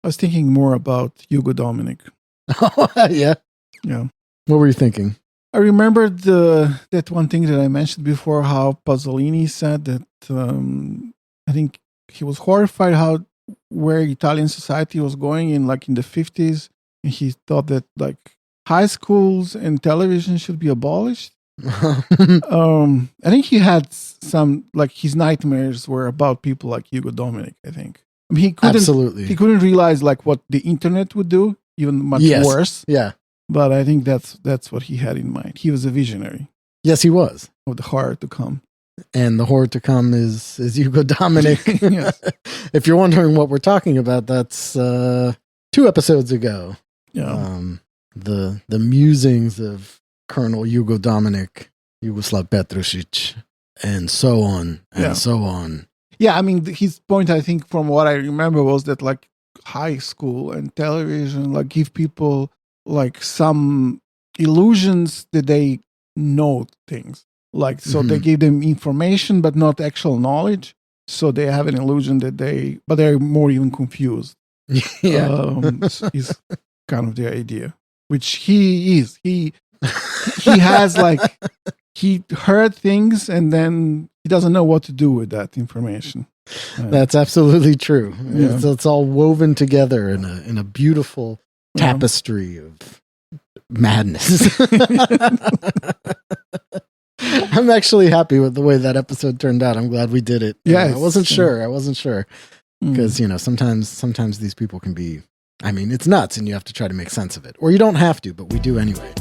I was thinking more about Yugo Dominic. Oh, yeah. Yeah. What were you thinking? I remembered that one thing that I mentioned before, how Pasolini said that I think he was horrified where Italian society was going in the 50s. And he thought that high schools and television should be abolished. I think he had some, his nightmares were about people like Yugo Dominic, I think. I mean, he couldn't realize what the internet would do, even much worse. Yeah. But I think that's what he had in mind. He was a visionary. Yes, he was. Of the horror to come. And the horror to come is Yugo Dominic. Yes. If you're wondering what we're talking about, that's 2 episodes ago. Yeah. The musings of Colonel Yugo Dominic, Yugoslav Petrušić, and so on, and so on. Yeah, I mean, his point, I think, from what I remember, was that high school and television give people some illusions that they know things. So they give them information, but not actual knowledge. So they have an illusion that but they're more even confused. Yeah. Is kind of the idea, which he is. He has he heard things and then he doesn't know what to do with that information. That's absolutely true. Yeah. It's all woven together in a beautiful tapestry of madness. I'm actually happy with the way that episode turned out. I'm glad we did it. Yeah, I wasn't sure because sometimes these people can be. I mean, it's nuts, and you have to try to make sense of it, or you don't have to, but we do anyway.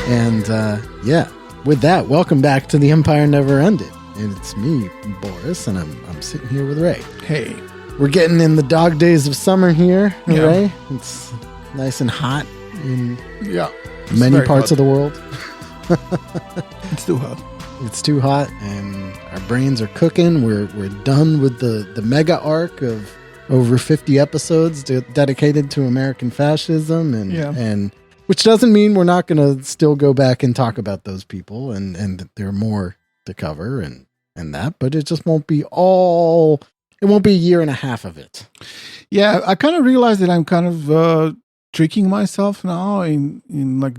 And with that, welcome back to The Empire Never Ended. And it's me, Boris, and I'm sitting here with Ray. Hey. We're getting in the dog days of summer here, Ray. It's nice and hot in many parts of the world. It's too hot. It's too hot, and our brains are cooking. We're done with the mega arc of over 50 episodes dedicated to American fascism, and which doesn't mean we're not going to still go back and talk about those people, and there are more to cover and that, but it just won't be all. It won't be a year and a half of it. Yeah, I kind of realized that I'm kind of tricking myself now in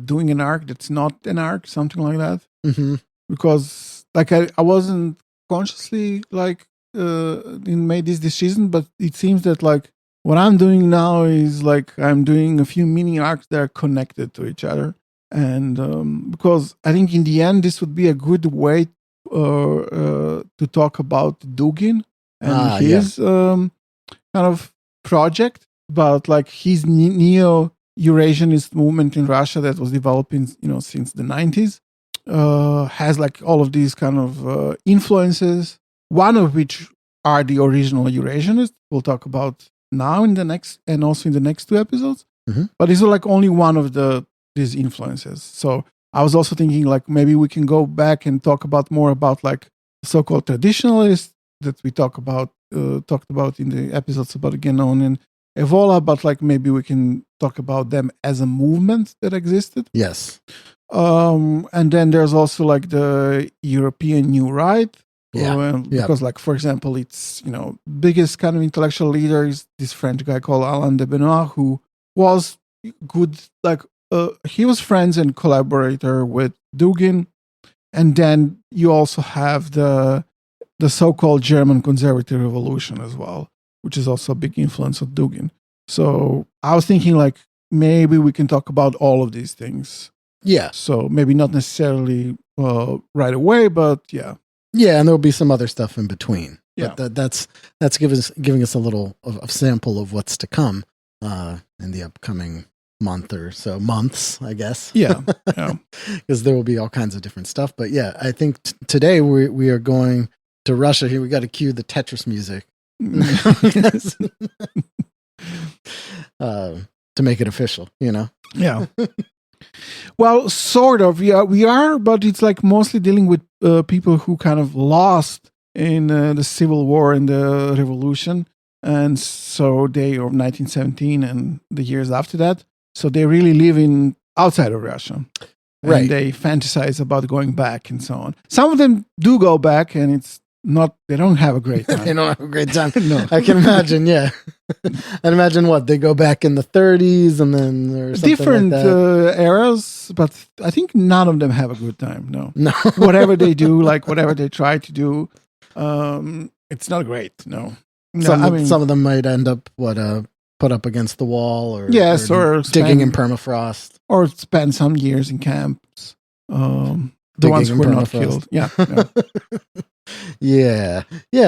doing an arc that's not an arc, something like that. Mm-hmm. Because I wasn't consciously made this decision, but it seems that what I'm doing now is I'm doing a few mini arcs that are connected to each other. And because I think in the end, this would be a good way to talk about Dugin and his kind of project about his neo-Eurasianist movement in Russia that was developing, since the 90s. Has all of these kind of influences, one of which are the original Eurasianists. We'll talk about now in the next, and also in the next 2 episodes. Mm-hmm. But these are only one of these influences. So I was also thinking maybe we can go back and talk about more about so-called traditionalists that we talked about in the episodes about Genon and Evola, but maybe we can talk about them as a movement that existed. Yes. And then there's also the European New Right. Because for example, it's, biggest kind of intellectual leader is this French guy called Alain de Benoit, who was good, he was friends and collaborator with Dugin. And then you also have the so-called German conservative revolution as well, which is also a big influence of Dugin. So I was thinking maybe we can talk about all of these things. Yeah. So maybe not necessarily right away, but yeah. Yeah, and there'll be some other stuff in between. Yeah. But that's giving us a little of sample of what's to come in the upcoming months, I guess. Yeah. Because there will be all kinds of different stuff. But yeah, I think today we are going to Russia, here we got to cue the Tetris music to make it official, Yeah. Well, sort of. Yeah, we are, but it's like mostly dealing with people who kind of lost in the Civil War and the Revolution. And so they, or 1917 and the years after that. So they really live in outside of Russia. Right. And they fantasize about going back and so on. Some of them do go back, and it's not, they don't have a great time. They don't have a great time. No. I can imagine, yeah. I'd imagine they go back in the 30s and then or something different like that. Eras, but I think none of them have a good time. No. Whatever they do, like whatever they try to do, it's not great. No. Some of them might end up put up against the wall, or yes, or digging in permafrost, or spend some years in camps. The ones who were not killed. Yeah. Yeah.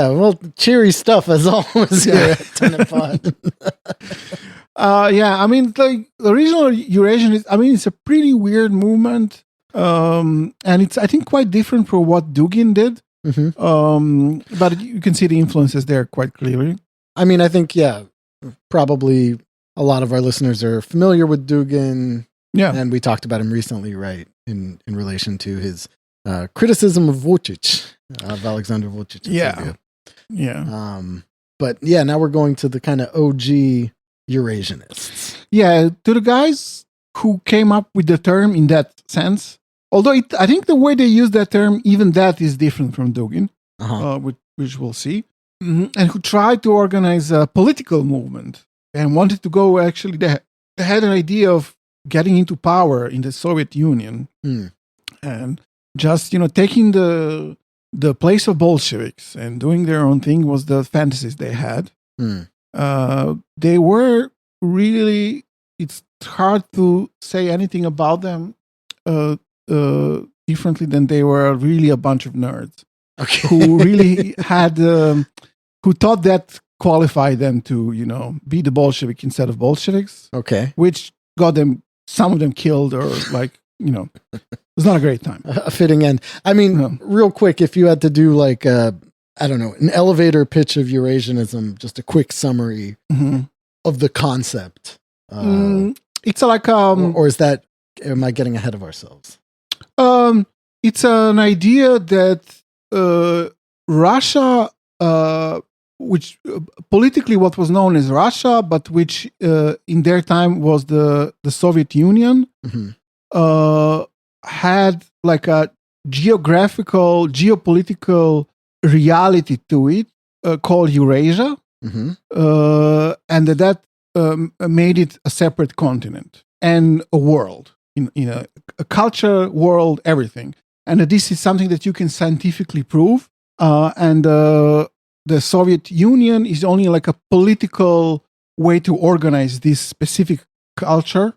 Well, cheery stuff as always here at Tenant Pod. Yeah, I mean, the original Eurasianist, I mean, it's a pretty weird movement. And it's, I think, quite different from what Dugin did. Mm-hmm. But you can see the influences there quite clearly. I mean, I think, probably a lot of our listeners are familiar with Dugin. Yeah. And we talked about him recently, right, in relation to his criticism of Vučić, of Alexander Vučić. Yeah. But yeah, now we're going to the kind of OG Eurasianists. Yeah, to the guys who came up with the term in that sense. Although I think the way they use that term, even that is different from Dugin, which we'll see. And who tried to organize a political movement and wanted to go, actually, they had an idea of getting into power in the Soviet Union and just, taking the place of Bolsheviks and doing their own thing was the fantasies they had. They were really, it's hard to say anything about them differently than they were really a bunch of nerds who really had, who thought that qualified them to, be the Bolshevik instead of Bolsheviks. Okay. Which got them, some of them killed or it was not a great time. A fitting end. I mean, real quick, if you had to do like, I don't know, an elevator pitch of Eurasianism, just a quick summary of the concept. It's like... or is that, am I getting ahead of ourselves? It's an idea that Russia, which politically what was known as Russia, but which in their time was the Soviet Union, had like a geopolitical reality to it called Eurasia, and that made it a separate continent and a world, in a culture, world, everything. And this is something that you can scientifically prove. And the Soviet Union is only like a political way to organize this specific culture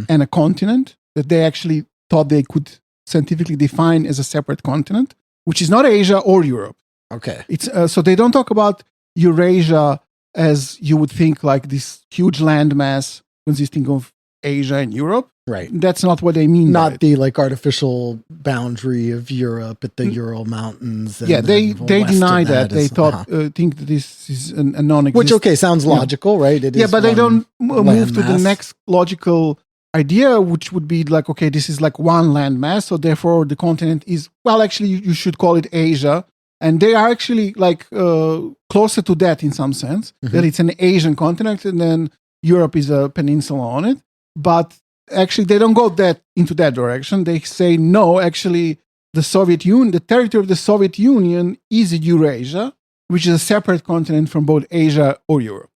and a continent that they actually thought they could scientifically define as a separate continent, which is not Asia or Europe. Okay. It's so they don't talk about Eurasia as you would think, like this huge landmass consisting of Asia and Europe. Right. That's not what they mean. Not the like artificial boundary of Europe at the Ural Mountains. And they deny that. They think that this is a non-existent. Which, sounds logical, right? It is but they don't move to the mass. next logical idea, which would be like, okay, this is like one landmass, so therefore the continent is, well, actually you should call it Asia. And they are actually like closer to that in some sense, that it's an Asian continent and then Europe is a peninsula on it. But actually they don't go into that direction. They say, no, actually the Soviet Union, the territory of the Soviet Union is Eurasia, which is a separate continent from both Asia or Europe.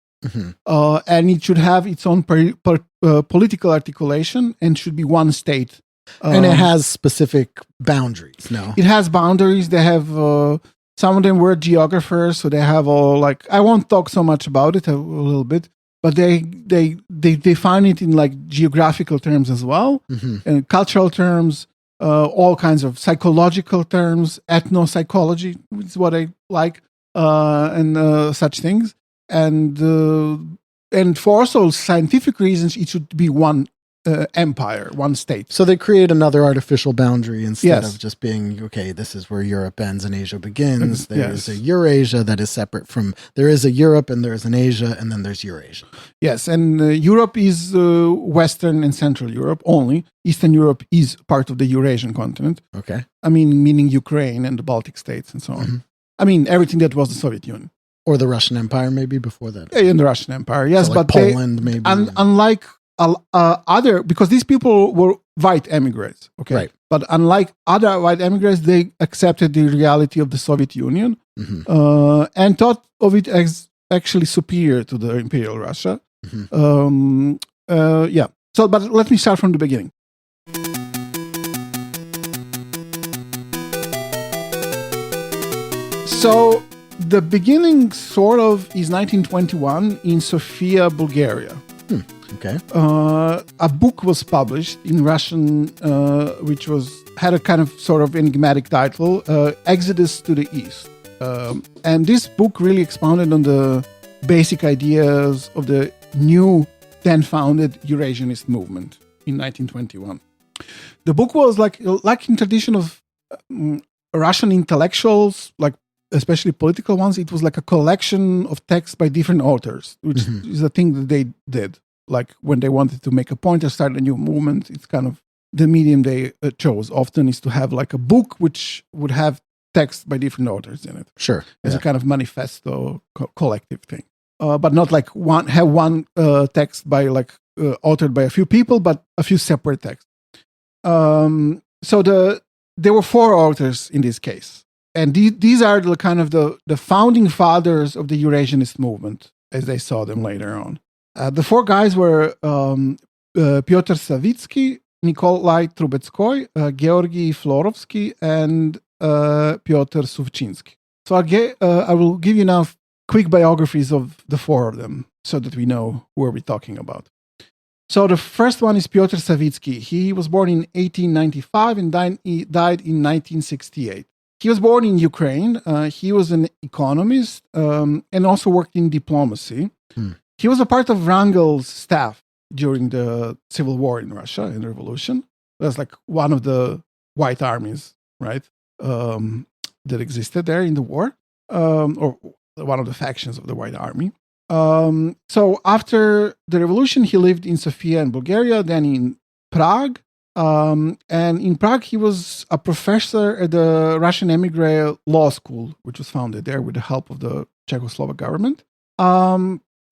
And it should have its own political articulation and should be one state. And it has specific boundaries, no? It has boundaries. They have, some of them were geographers, so they have all like, I won't talk so much about it, a little bit, but they define it in like geographical terms as well, and cultural terms, all kinds of psychological terms, ethnopsychology is what I like, and such things. And for also scientific reasons, it should be one empire, one state. So they create another artificial boundary instead of just being, okay, this is where Europe ends and Asia begins. There is a Eurasia that is separate from, there is a Europe and there is an Asia and then there's Eurasia. Yes, and Europe is Western and Central Europe only. Eastern Europe is part of the Eurasian continent. Okay. I mean, meaning Ukraine and the Baltic states and so on. Mm-hmm. I mean, everything that was the Soviet Union. Or the Russian Empire, maybe before that. Yeah, in the Russian Empire, yes. So like but Poland, maybe. Unlike other, because these people were white emigres, okay? Right. But unlike other white emigres, they accepted the reality of the Soviet Union and thought of it as actually superior to the Imperial Russia. Mm-hmm. Yeah. So, but let me start from the beginning. So, the beginning sort of is 1921 in Sofia, Bulgaria. Okay. A book was published in Russian, which had a kind of sort of enigmatic title, Exodus to the East. And this book really expounded on the basic ideas of the new then founded Eurasianist movement in 1921. The book was like in tradition of Russian intellectuals, like especially political ones, it was like a collection of texts by different authors, which is a thing that they did. Like when they wanted to make a point or start a new movement, it's kind of the medium they chose often is to have like a book which would have text by different authors in it. Sure. As a kind of manifesto collective thing. But not like one text by like authored by a few people, but a few separate texts. So there were four authors in this case. And these are the kind of the founding fathers of the Eurasianist movement, as they saw them later on. The four guys were Pyotr Savitsky, Nikolai Trubetzkoy, Georgy Florovsky, and Pyotr Suvchinsky. So I will give you now quick biographies of the four of them so that we know who are we talking about. So the first one is Pyotr Savitsky. He was born in 1895 and died in 1968. He was born in Ukraine. He was an economist and also worked in diplomacy. He was a part of Wrangel's staff during the civil war in Russia and the revolution. That's like one of the white armies, right, that existed there in the war, or one of the factions of the white army. So after the revolution, he lived in Sofia in Bulgaria, then in Prague. And in Prague, he was a professor at the Russian emigre law school, which was founded there with the help of the Czechoslovak government.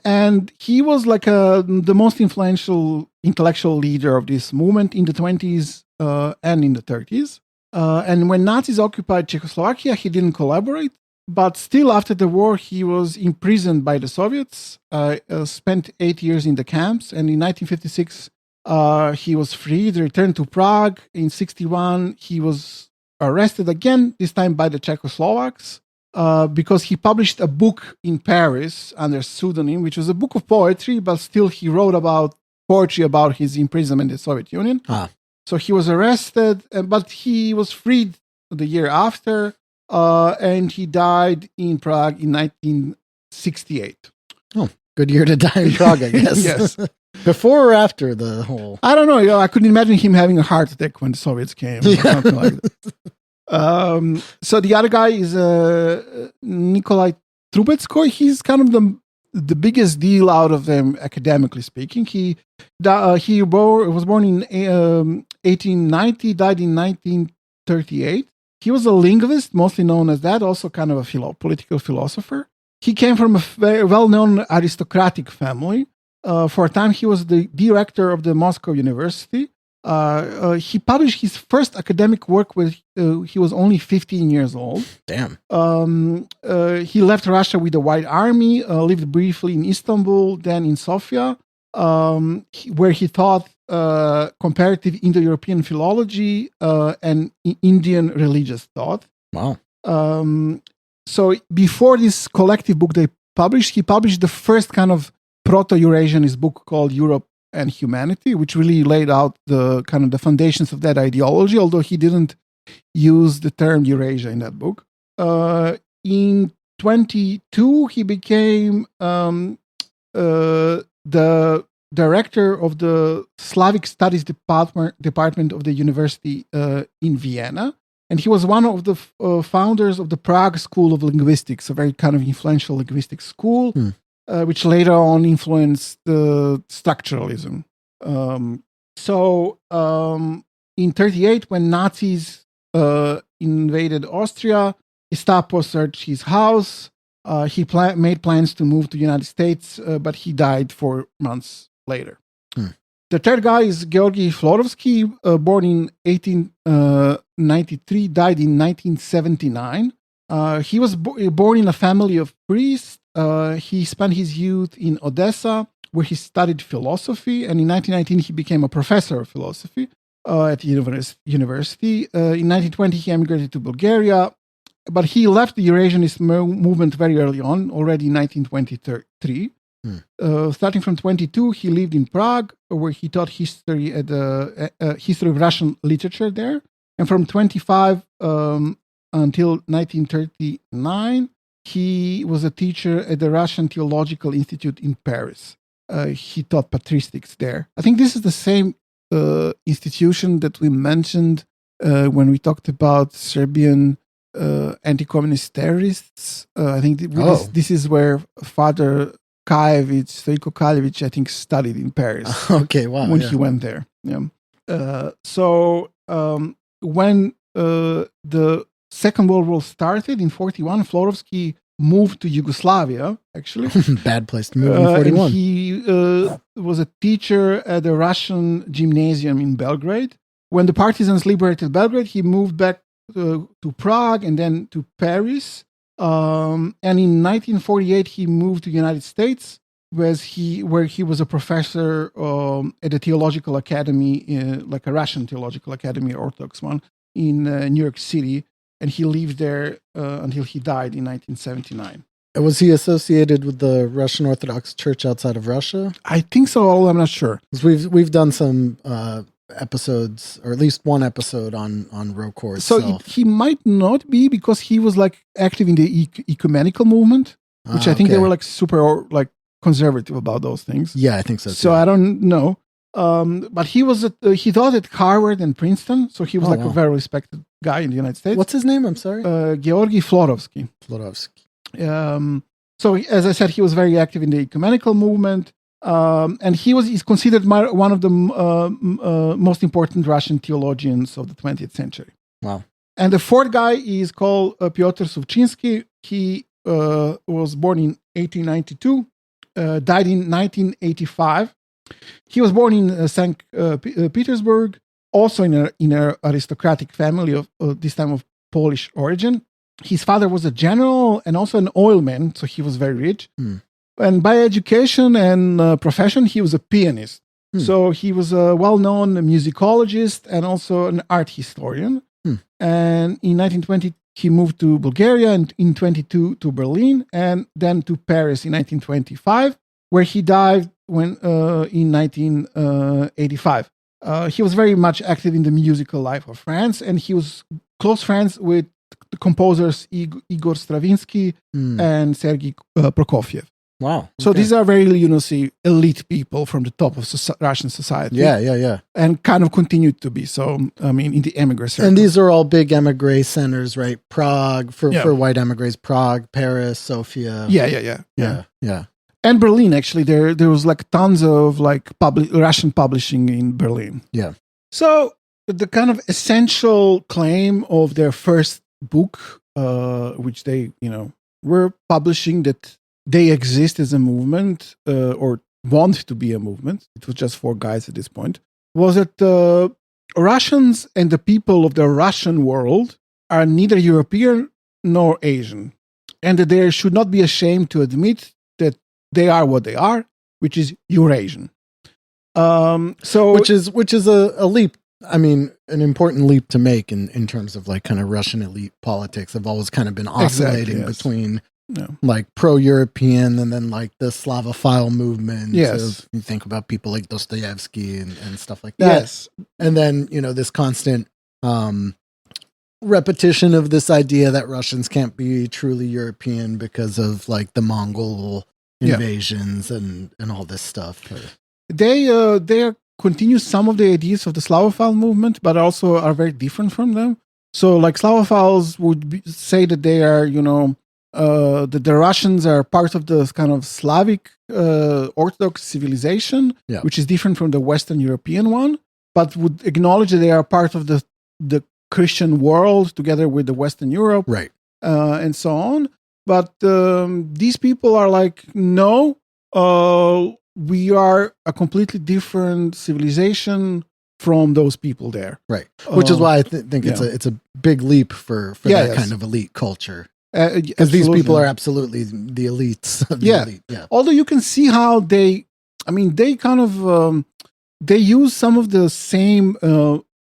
And he was like the most influential intellectual leader of this movement in the 20s and in the 30s. And when Nazis occupied Czechoslovakia, he didn't collaborate. But still, after the war, he was imprisoned by the Soviets, spent 8 years in the camps. And in 1956, he was freed, returned to Prague. In 1961, he was arrested again, this time by the Czechoslovaks. Because he published a book in Paris under pseudonym, which was a book of poetry, but still he wrote about poetry about his imprisonment in the Soviet Union. So he was arrested, but he was freed the year after, and he died in Prague in 1968. Oh, good year to die in Prague, I guess. Yes. Before or after the whole... I don't know. I couldn't imagine him having a heart attack when the Soviets came or something like that. So the other guy is Nikolai Trubetzkoy. He's kind of the biggest deal out of them, academically speaking. He was born in 1890, died in 1938. He was a linguist, mostly known as that, also kind of a political philosopher. He came from a very well-known aristocratic family. For a time, he was the director of the Moscow University. He published his first academic work when he was only 15 years old. Damn. He left Russia with the White Army, lived briefly in Istanbul, then in Sofia, where he taught comparative Indo-European philology and Indian religious thought. Wow. So before this collective book he published the first kind of proto-Eurasianist book called Europe and Humanity, which really laid out the kind of the foundations of that ideology, although he didn't use the term Eurasia in that book. In 22, he became the director of the Slavic Studies department of the university in Vienna. And he was one of the founders of the Prague School of Linguistics, a very kind of influential linguistic school, which later on influenced structuralism. In 1938, when Nazis invaded Austria, Gestapo searched his house. He made plans to move to the United States, but he died 4 months later. The third guy is Georgy Florovsky, born in 1893, died in 1979. He was born in a family of priests. He spent his youth in Odessa, where he studied philosophy, and in 1919 he became a professor of philosophy at the university. In 1920 he emigrated to Bulgaria, but he left the Eurasianist movement very early on, already in 1923. Starting from 22, he lived in Prague, where he taught history at the history of Russian literature there. And from 25 until 1939, he was a teacher at the Russian Theological Institute in Paris. He taught patristics there. I think this is the same institution that we mentioned when we talked about Serbian anti-communist terrorists. I think this is where Father Stoico Kaljevic, I think, studied in Paris. Okay, wow. When he went there. Yeah. When the Second World War started in 1941, Florovsky moved to Yugoslavia, actually. Bad place to move in 1941. He was a teacher at the Russian gymnasium in Belgrade. When the partisans liberated Belgrade, he moved back to Prague and then to Paris. And in 1948, he moved to the United States, where he was a professor at a theological academy, like a Russian theological academy, Orthodox one, in New York City. And he lived there until he died in 1979. Was he associated with the Russian Orthodox Church outside of Russia? I think so. I'm not sure. We've done some episodes, or at least one episode on Rokor itself. He might not be, because he was like active in the ecumenical movement, which I think they were like super like conservative about those things. Yeah, I think so too. So I don't know. But he taught at Harvard and Princeton, so he was a very respected guy in the United States. What's his name? I'm sorry. Georgy Florovsky. So as I said, he was very active in the ecumenical movement. And he's considered one of the most important Russian theologians of the 20th century. Wow. And the fourth guy is called Pyotr Suvchinsky. He was born in 1892, died in 1985. He was born in St. Petersburg, also in an aristocratic family of this time of Polish origin. His father was a general and also an oilman, so he was very rich. And by education and profession, he was a pianist. So he was a well-known musicologist and also an art historian. And in 1920, he moved to Bulgaria, and in 1922 to Berlin, and then to Paris in 1925, where he died in 1985. He was very much active in the musical life of France, and he was close friends with the composers Igor Stravinsky and Sergei Prokofiev. Wow. Okay. So these are very, elite people from the top of Russian society. Yeah. And kind of continued to be. So, I mean, in the emigre circle. And these are all big emigre centers, right? Prague, for white emigres, Prague, Paris, Sofia. Yeah. And Berlin, actually. There was like tons of like Russian publishing in Berlin. Yeah. So the kind of essential claim of their first book, which they, were publishing, that they exist as a movement or want to be a movement. It was just 4 guys at this point. Was that the Russians and the people of the Russian world are neither European nor Asian, and that they should not be ashamed to admit that they are what they are, which is Eurasian. Which is a leap. I mean, an important leap to make in terms of like kind of Russian elite politics. Have always kind of been oscillating between. Like pro-European and then like the Slavophile movement. Yes. You think about people like Dostoevsky and stuff like that. Yes. And then, this constant repetition of this idea that Russians can't be truly European because of like the Mongol invasions and all this stuff. they continue some of the ideas of the Slavophile movement, but also are very different from them. So, like Slavophiles would say that they are, that the Russians are part of the kind of Slavic Orthodox civilization, which is different from the Western European one, but would acknowledge that they are part of the Christian world together with the Western Europe, right, and so on. But these people are like, no, we are a completely different civilization from those people there, right? Which is why I think it's a big leap for that kind of elite culture, because these people are absolutely the elites of the elite. Yeah. Although you can see how they kind of they use some of the same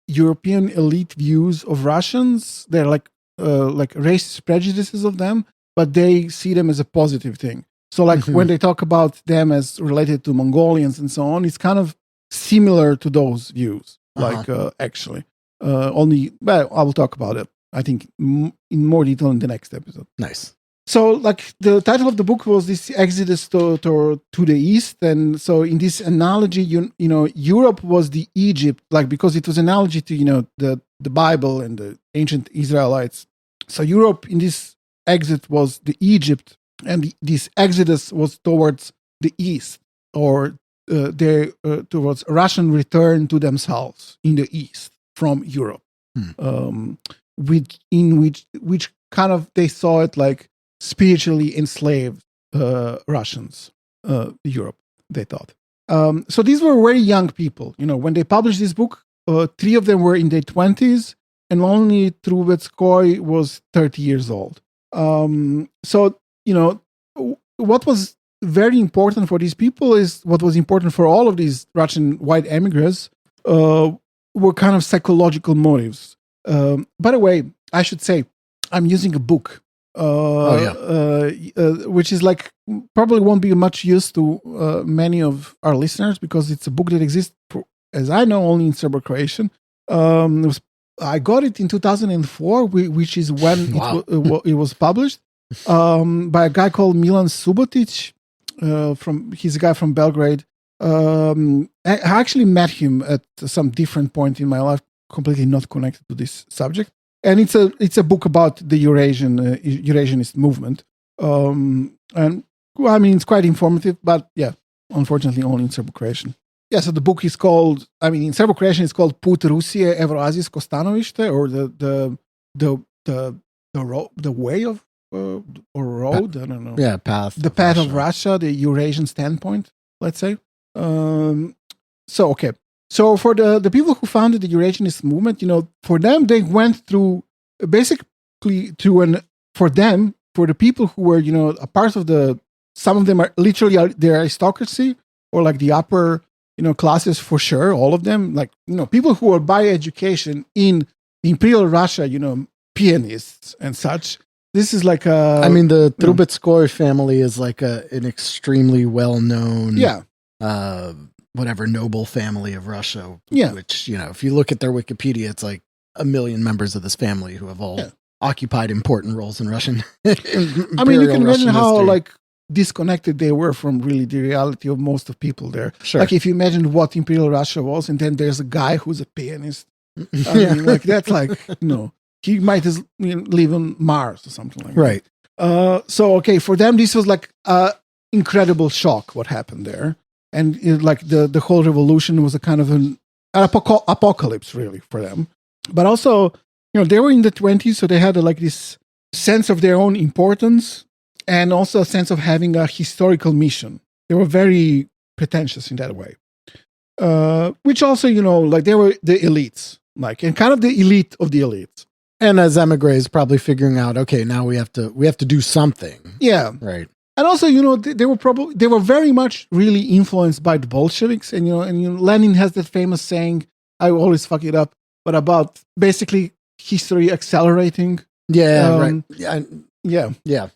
European elite views of Russians. They're like racist prejudices of them, but they see them as a positive thing. So like when they talk about them as related to Mongolians and so on, it's kind of similar to those views. Like actually, only I will talk about it, I think, in more detail in the next episode. Nice. So like the title of the book was this Exodus to the East. And so in this analogy, Europe was the Egypt, like because it was analogy to, the Bible and the ancient Israelites. So Europe in this exit was the Egypt, and this exodus was towards the East, or towards Russian return to themselves in the East from Europe, which kind of they saw it like spiritually enslaved Russians, Europe, they thought. So these were very young people. When they published this book, 3 of them were in their 20s, and only Trubetzkoy was 30 years old. So, what was very important for these people is what was important for all of these Russian white emigres were kind of psychological motives. By the way, I should say, I'm using a book, which is like probably won't be much use to many of our listeners, because it's a book that exists, as I know, only in Serbo-Croatian. I got it in 2004, which is when it was published, by a guy called Milan Subotic. He's a guy from Belgrade. I actually met him at some different point in my life, completely not connected to this subject. And it's a book about the Eurasianist movement. And well, I mean, it's quite informative, but yeah, unfortunately only in Serbo-Croatian. Yeah, so the book is called, in Serbo-Croatian it's called Put Rusije Eurasijsko stanovište, or the way of, or road, I don't know. Yeah, path. The path of Russia, the Eurasian standpoint, let's say. So for the people who founded the Eurasianist movement, for them, they went through, basically for the people who were, a part of some of them are literally the aristocracy, or like the upper, classes for sure, all of them, like, people who were by education in Imperial Russia, pianists and such. This is like the Trubetzkoy family is like an extremely well-known, noble family of Russia. Yeah. Which, if you look at their Wikipedia, it's like 1 million members of this family who have all occupied important roles in Russian. You can imagine how like disconnected they were from really the reality of most of people there. Sure. Like if you imagine what Imperial Russia was, and then there's a guy who's a pianist. Like that's like, he might live on Mars or something like that. Right. For them, this was like an incredible shock, what happened there. And the whole revolution was a kind of an apocalypse, really, for them. But also, they were in the 20s, so they had this sense of their own importance, and also a sense of having a historical mission. They were very pretentious in that way. Which also, they were the elites, and kind of the elite of the elites. And as emigres, probably figuring out, okay, now we have to do something. Yeah. Right. And also, they were very much really influenced by the Bolsheviks. And, Lenin has that famous saying, I always fuck it up, but about basically history accelerating. Yeah, right. Yeah.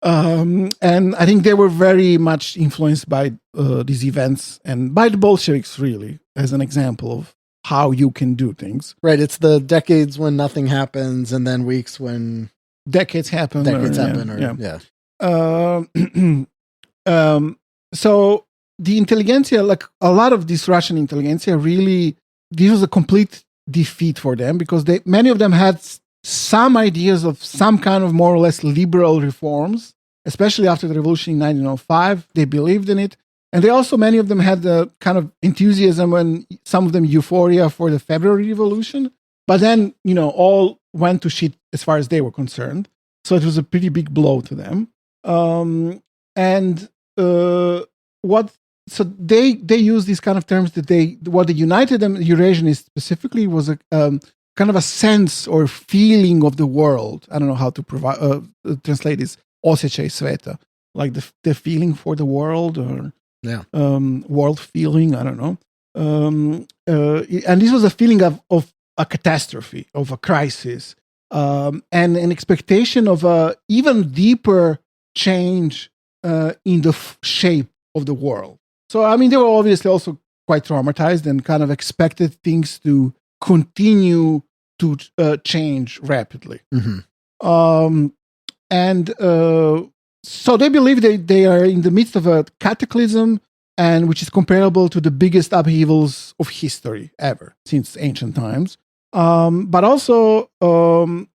And I think they were very much influenced by these events, and by the Bolsheviks, really, as an example of how you can do things. Right. It's the decades when nothing happens, and then weeks when decades happen. So the intelligentsia, like a lot of this Russian intelligentsia, really, this was a complete defeat for them because many of them had some ideas of some kind of more or less liberal reforms, especially after the revolution in 1905. They believed in it. And many of them had the kind of enthusiasm and some of them euphoria for the February Revolution. But then, all went to shit as far as they were concerned. So it was a pretty big blow to them. So they use these kind of terms that what united them, Eurasianists specifically, was a kind of a sense or feeling of the world. I don't know how to translate this. Osjećaj sveta, like the feeling for the world or world feeling. I don't know. And this was a feeling of a catastrophe, of a crisis, and an expectation of a even deeper change in the shape of the world. So, I mean, they were obviously also quite traumatized and kind of expected things to continue to change rapidly. Mm-hmm. So they believe they are in the midst of a cataclysm, and which is comparable to the biggest upheavals of history ever since ancient times. But also,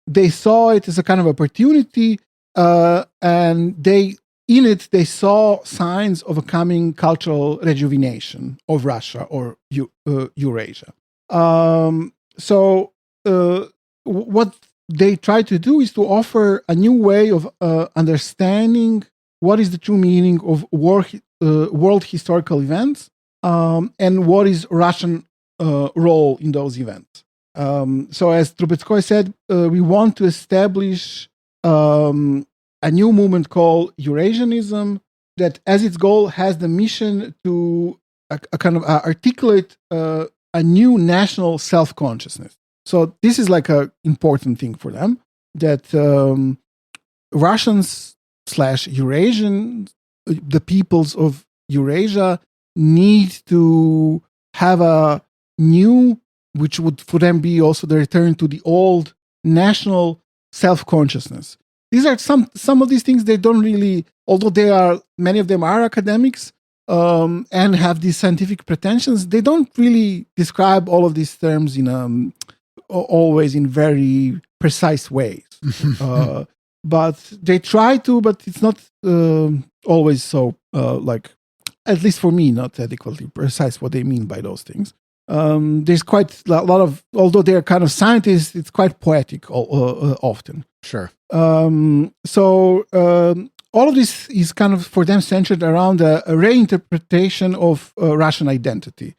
they saw it as a kind of opportunity, and they saw signs of a coming cultural rejuvenation of Russia or Eurasia. What they try to do is to offer a new way of understanding what is the true meaning of world historical events and what is Russian role in those events. So as Trubetzkoy said, we want to establish a new movement called Eurasianism that as its goal has the mission to articulate a new national self-consciousness. So this is like an important thing for them, that Russians / Eurasians, the peoples of Eurasia, need to have a new, which would for them be also the return to the old national self-consciousness. These are some of these things they don't really, although many of them are academics and have these scientific pretensions, they don't really describe all of these terms in always in very precise ways. But they try to, but it's not always so, at least for me, not adequately precise what they mean by those things. There's quite a lot of, although they're kind of scientists, it's quite poetic often. Sure. All of this is kind of for them centered around a reinterpretation of Russian identity.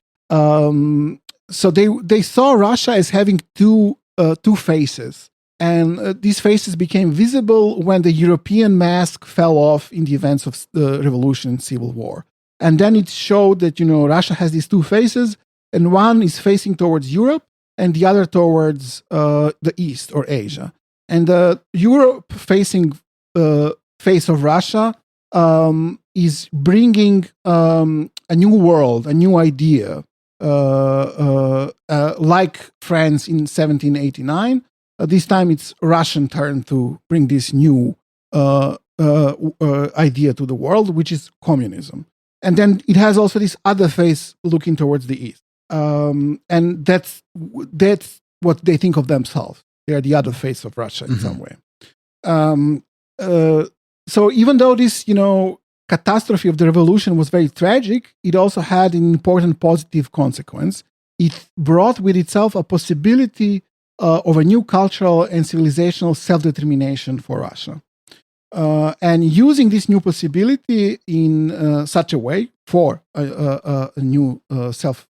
So they saw Russia as having two faces, and these faces became visible when the European mask fell off in the events of the revolution and civil war. And then it showed that Russia has these two faces, and one is facing towards Europe, and the other towards the East or Asia. And the Europe-facing face of Russia is bringing a new world, a new idea. Like France in 1789, this time it's Russian turn to bring this new idea to the world, which is communism. And then it has also this other face looking towards the east, and that's what they think of themselves. They are the other face of Russia in some way. So even though this, catastrophe of the revolution was very tragic, it also had an important positive consequence. It brought with itself a possibility of a new cultural and civilizational self-determination for Russia. And using this new possibility in such a way for a new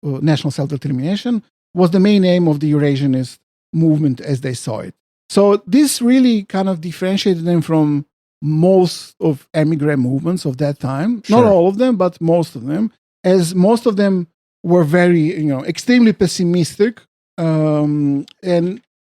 national self-determination was the main aim of the Eurasianist movement as they saw it. So this really kind of differentiated them from most of emigre movements of that time. Sure. Not all of them, but most of them, as most of them were very, extremely pessimistic. And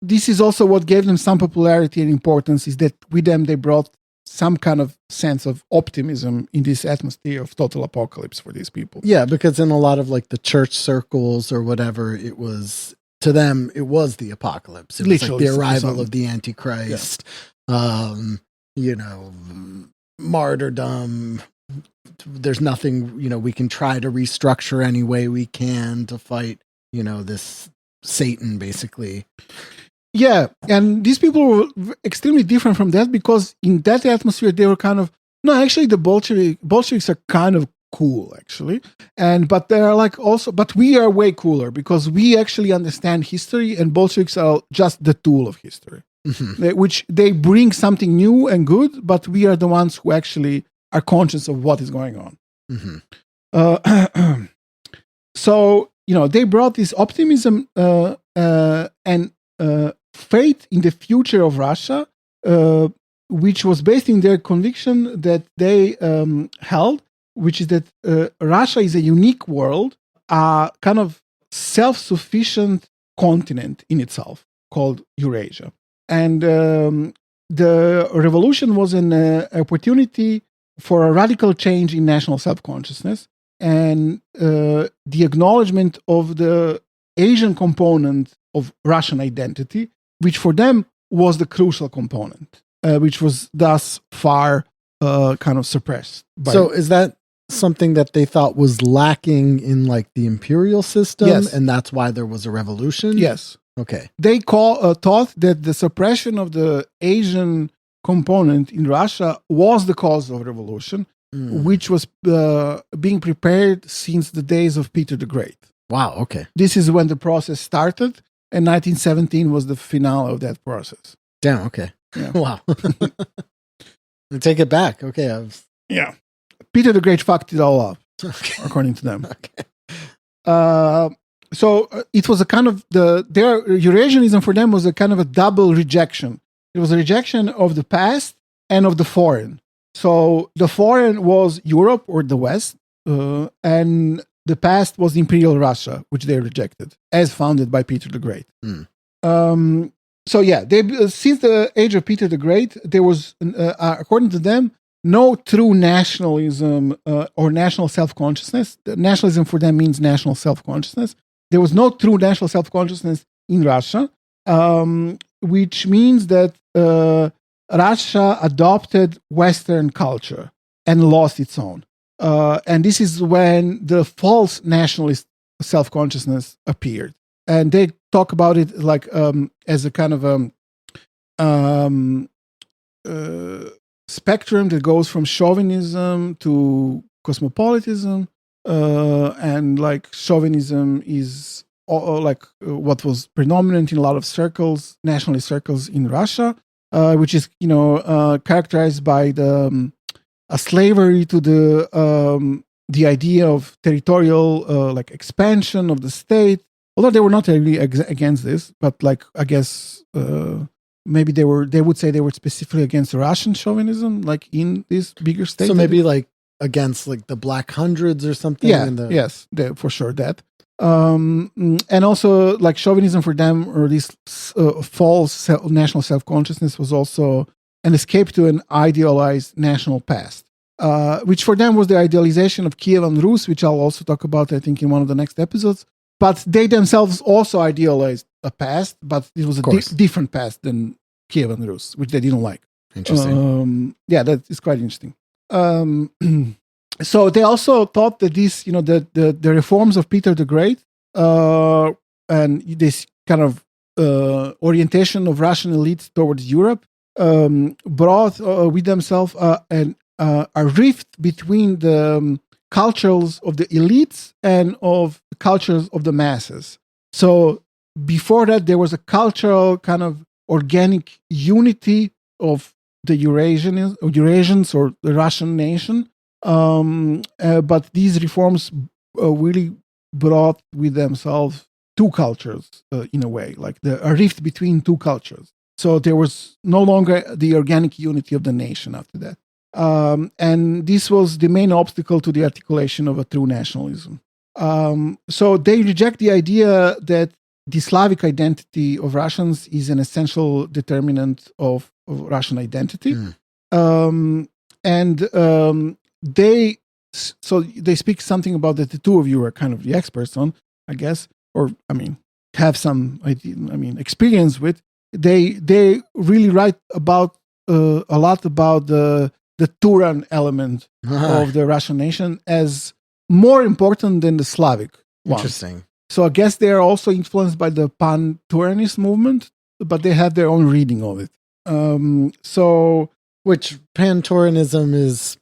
this is also what gave them some popularity and importance, is that with them they brought some kind of sense of optimism in this atmosphere of total apocalypse for these people. Yeah, because in a lot of the church circles or whatever, it was, to them, it was the apocalypse. It was literally the arrival of the Antichrist. Yeah. Martyrdom, there's nothing, we can try to restructure any way we can to fight, this Satan, basically. Yeah, and these people were extremely different from that, because in that atmosphere they were kind of, no, actually the Bolsheviks are kind of cool, actually, but they're like also, but we are way cooler because we actually understand history, and Bolsheviks are just the tool of history, which they bring something new and good, but we are the ones who actually are conscious of what is going on. So they brought this optimism and faith in the future of Russia, which was based in their conviction that they held, which is that Russia is a unique world, a kind of self-sufficient continent in itself called Eurasia. And the revolution was an opportunity for a radical change in national self-consciousness and the acknowledgement of the Asian component of Russian identity, which for them was the crucial component, which was thus far kind of suppressed. So is that something that they thought was lacking in like the imperial system? Yes. And that's why there was a revolution? Yes. Okay. They thought that the suppression of the Asian component in Russia was the cause of revolution, which was being prepared since the days of Peter the Great. Wow, okay. This is when the process started, and 1917 was the finale of that process. Damn, okay. Yeah. Wow. Take it back. Okay. Yeah. Peter the Great fucked it all up, according to them. Okay. So it was a kind of their Eurasianism for them was a kind of a double rejection. It was a rejection of the past and of the foreign. So the foreign was Europe or the West, and the past was Imperial Russia, which they rejected, as founded by Peter the Great. So yeah, since the age of Peter the Great, there was, according to them, no true nationalism or national self-consciousness. Nationalism for them means national self-consciousness. There was no true national self-consciousness in Russia, which means that Russia adopted Western culture and lost its own. And this is when the false nationalist self-consciousness appeared. And they talk about it like as a kind of spectrum that goes from chauvinism to cosmopolitanism. And like chauvinism is like what was predominant in a lot of circles, nationalist circles in Russia, which is characterized by the a slavery to the idea of territorial like expansion of the state. Although they were not really against this, but like I guess maybe they would say they were specifically against Russian chauvinism, like in this bigger state. So maybe like against like the Black Hundreds or something. Yeah, yes, for sure that. And also like chauvinism for them, or this false national self-consciousness, was also an escape to an idealized national past, which for them was the idealization of Kievan Rus, which I'll also talk about, I think, in one of the next episodes. But they themselves also idealized a past, but it was a different past than Kievan Rus, which they didn't like. Interesting. Yeah, that is quite interesting. So they also thought that this, the reforms of Peter the Great and this kind of orientation of Russian elites towards Europe brought with themselves a rift between the cultures of the elites and of the cultures of the masses. So before that, there was a cultural kind of organic unity of the Eurasians or the Russian nation. But these reforms really brought with themselves two cultures in a way, like a rift between two cultures. So there was no longer the organic unity of the nation after that. And this was the main obstacle to the articulation of a true nationalism. So they reject the idea that the Slavic identity of Russians is an essential determinant of Russian identity. They speak something about that the two of you are kind of the experts on, I guess, or have some experience with. They really write about a lot about the the Turan element of the Russian nation as more important than the Slavic one. Interesting. So I guess they are also influenced by the Pan-Turanism movement, but they have their own reading of it. Which Pan-Turanism is...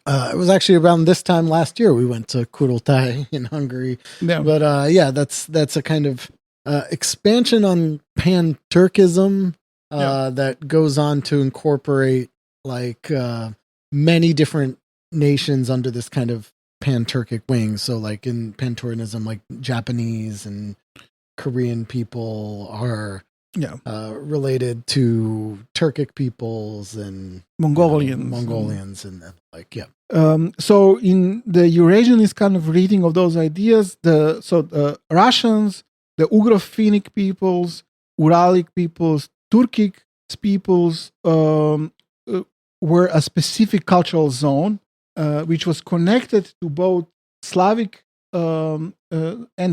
it was actually around this time last year we went to Kurultai in Hungary. Yeah. But that's a kind of expansion on Pan-Turkism that goes on to incorporate like many different nations under this kind of Pan-Turkic wing. So like in Pan-Turanism, like Japanese and Korean people are related to Turkic peoples and Mongolians and like so in the Eurasianist kind of reading of those ideas, the Russians, the Ugro-Finnic peoples, Uralic peoples, Turkic peoples were a specific cultural zone which was connected to both Slavic and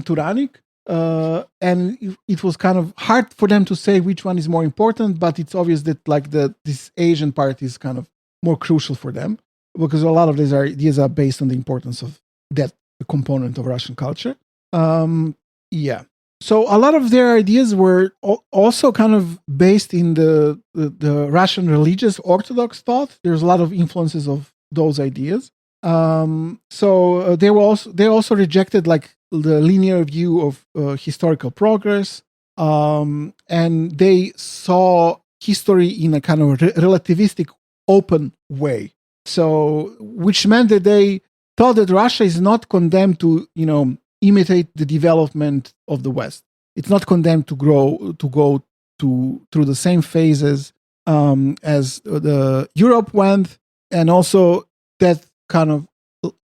Turanic. And it was kind of hard for them to say which one is more important, but it's obvious that like this Asian part is kind of more crucial for them because a lot of these ideas are based on the importance of that component of Russian culture. So a lot of their ideas were also kind of based in the Russian religious Orthodox thought. There's a lot of influences of those ideas. So they also rejected like the linear view of historical progress, and they saw history in a kind of relativistic, open way. So, which meant that they thought that Russia is not condemned to, imitate the development of the West. It's not condemned to go through the same phases as the Europe went, and also that kind of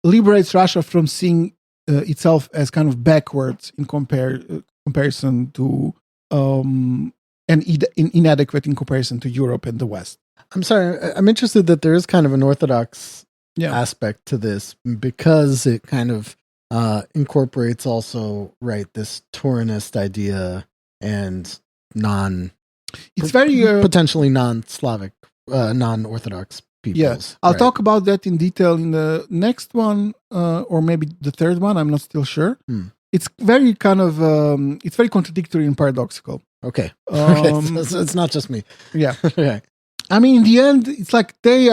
liberates Russia from seeing itself as kind of backwards in comparison to and inadequate in comparison to Europe and the West. I'm sorry, I'm interested that there is kind of an Orthodox aspect to this because it kind of incorporates also this Turanist idea and potentially non-Slavic, non-Orthodox peoples. Yeah, I'll talk about that in detail in the next one, or maybe the third one. I'm not still sure. It's very kind of it's very contradictory and paradoxical. Okay, so it's not just me. Yeah. Okay. I mean, in the end, it's like they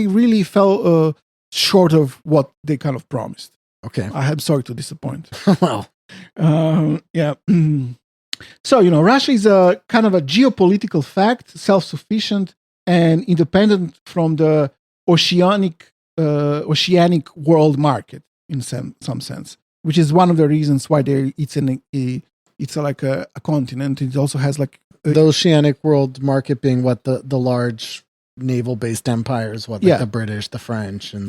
really fell short of what they kind of promised. Okay, I'm sorry to disappoint. Well, yeah. So Russia is a kind of a geopolitical fact, self-sufficient and independent from the oceanic world market in some sense, which is one of the reasons why it's like a continent. It also has like the oceanic world market being what the large naval based empires, the British, the French, and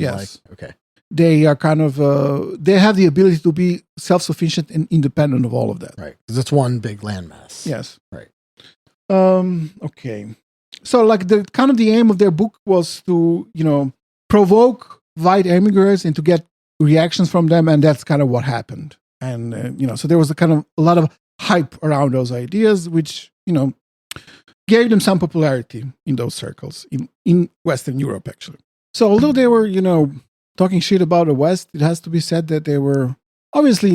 they are kind of they have the ability to be self-sufficient and independent of all of that, right? Because it's one big landmass. Yes, right. Okay. So, like the aim of their book was to, provoke white emigres and to get reactions from them, and that's kind of what happened. And so there was a lot of hype around those ideas, which gave them some popularity in those circles in Western Europe, actually. So, although they were, talking shit about the West, it has to be said that they were obviously,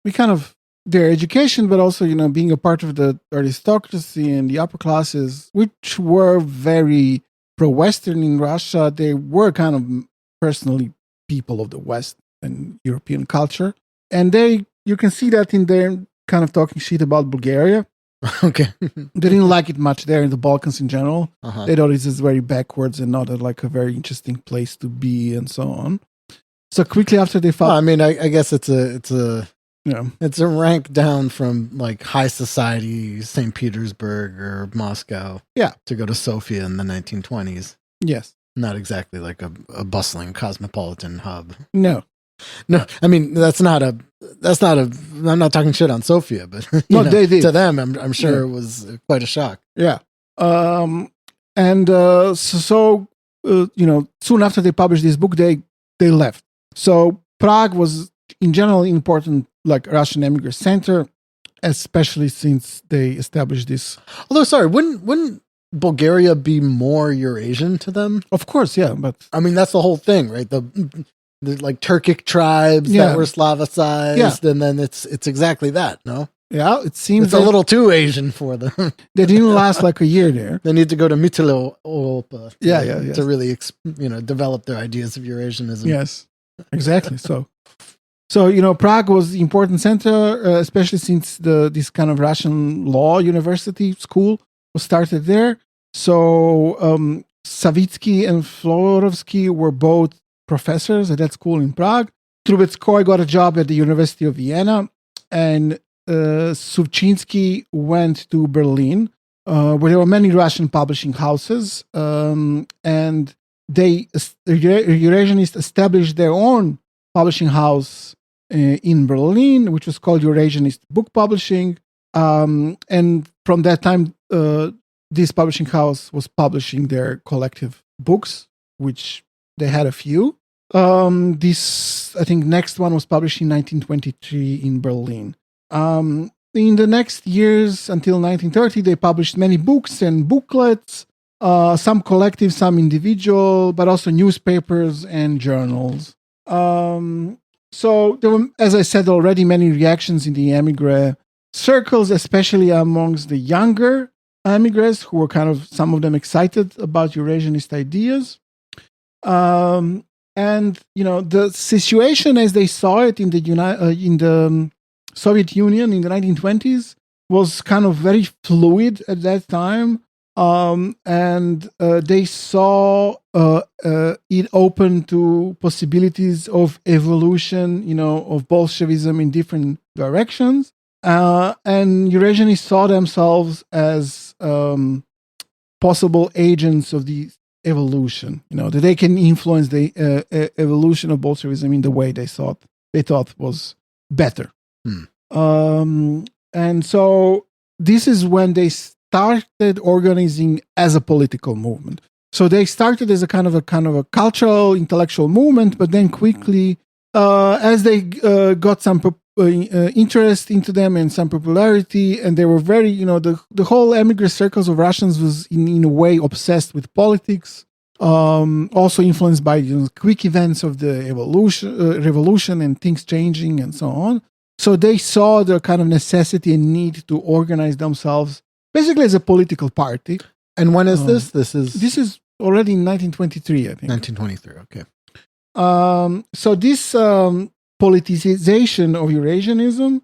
we kind of. Their education, but also, being a part of the aristocracy and the upper classes, which were very pro-Western in Russia, they were kind of personally people of the West and European culture. And you can see that in their kind of talking shit about Bulgaria. Okay. They didn't like it much there in the Balkans in general. Uh-huh. They thought this is very backwards and not a very interesting place to be and so on. So quickly after they found... Well, I mean, I guess it's a rank down from like high society St. Petersburg or Moscow to go to Sofia in the 1920s. Yes. Not exactly like a bustling cosmopolitan hub. No, I mean, I'm not talking shit on Sofia, but they did. To them, I'm sure it was quite a shock. Yeah. Soon after they published this book, they left. So Prague was in general important like Russian emigrant center, especially since they established this. Although, sorry, wouldn't Bulgaria be more Eurasian to them? Of course, yeah. But I mean, that's the whole thing, right? The like Turkic tribes that were Slavicized, and then it's exactly that, no? Yeah, it seems it's a little too Asian for them. They didn't last like a year there. They need to go to Mitteleuropa to really develop their ideas of Eurasianism. Yes, exactly. So Prague was the important center, especially since this kind of Russian law university school was started there. So Savitsky and Florovsky were both professors at that school in Prague. Trubetzkoy got a job at the University of Vienna, and Suvchinsky went to Berlin, where there were many Russian publishing houses, and the Eurasianists established their own publishing house in Berlin, which was called Eurasianist Book Publishing. And from that time, this publishing house was publishing their collective books, which they had a few. This, I think, next one was published in 1923 in Berlin. In the next years, until 1930, they published many books and booklets, some collective, some individual, but also newspapers and journals. So there were, as I said already, many reactions in the emigre circles, especially amongst the younger emigres, who were some of them excited about Eurasianist ideas. And the situation as they saw it in the Soviet Union in the 1920s was kind of very fluid at that time. And they saw it open to possibilities of evolution, of Bolshevism in different directions. And Eurasianists saw themselves as possible agents of the evolution, that they can influence the evolution of Bolshevism in the way they thought was better. And so this is when they started organizing as a political movement. So they started as a kind of a cultural, intellectual movement, but then quickly, as they got some interest into them and some popularity, and they were very, the whole emigre circles of Russians was in a way obsessed with politics, also influenced by quick events of the revolution and things changing and so on. So they saw the kind of necessity and need to organize themselves basically as a political party. And when is this? This is already in 1923, I think. 1923, okay. So this politicization of Eurasianism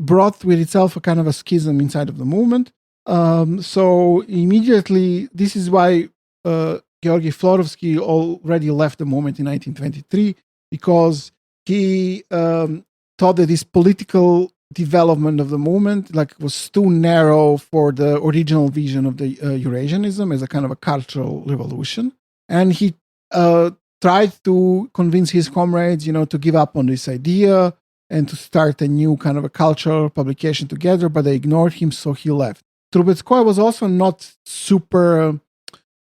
brought with itself a kind of a schism inside of the movement. So immediately, this is why Georgy Florovsky already left the movement in 1923, because he thought that this political development of the movement was too narrow for the original vision of the Eurasianism as a kind of a cultural revolution. And he tried to convince his comrades, to give up on this idea and to start a new kind of a cultural publication together, but they ignored him, so he left. Trubetzkoy was also not super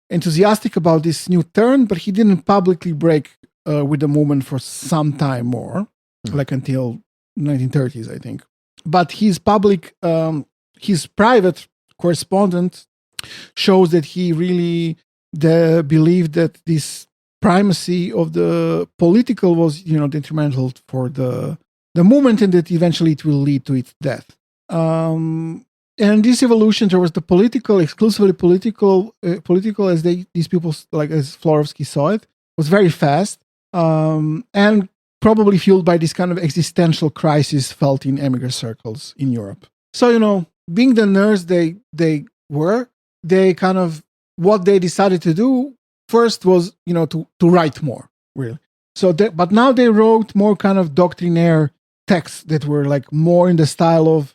enthusiastic about this new turn, but he didn't publicly break with the movement for some time more, until 1930s, I think. But his private correspondence shows that he really believed that this primacy of the political was, detrimental for the movement, and that eventually it will lead to its death. And this evolution towards the political, exclusively political, as these people, as Florovsky saw it, was very fast, and probably fueled by this kind of existential crisis felt in emigre circles in Europe. So, being the nerds they were, what they decided to do first was, to write more, really. So, but now they wrote more kind of doctrinaire texts that were more in the style of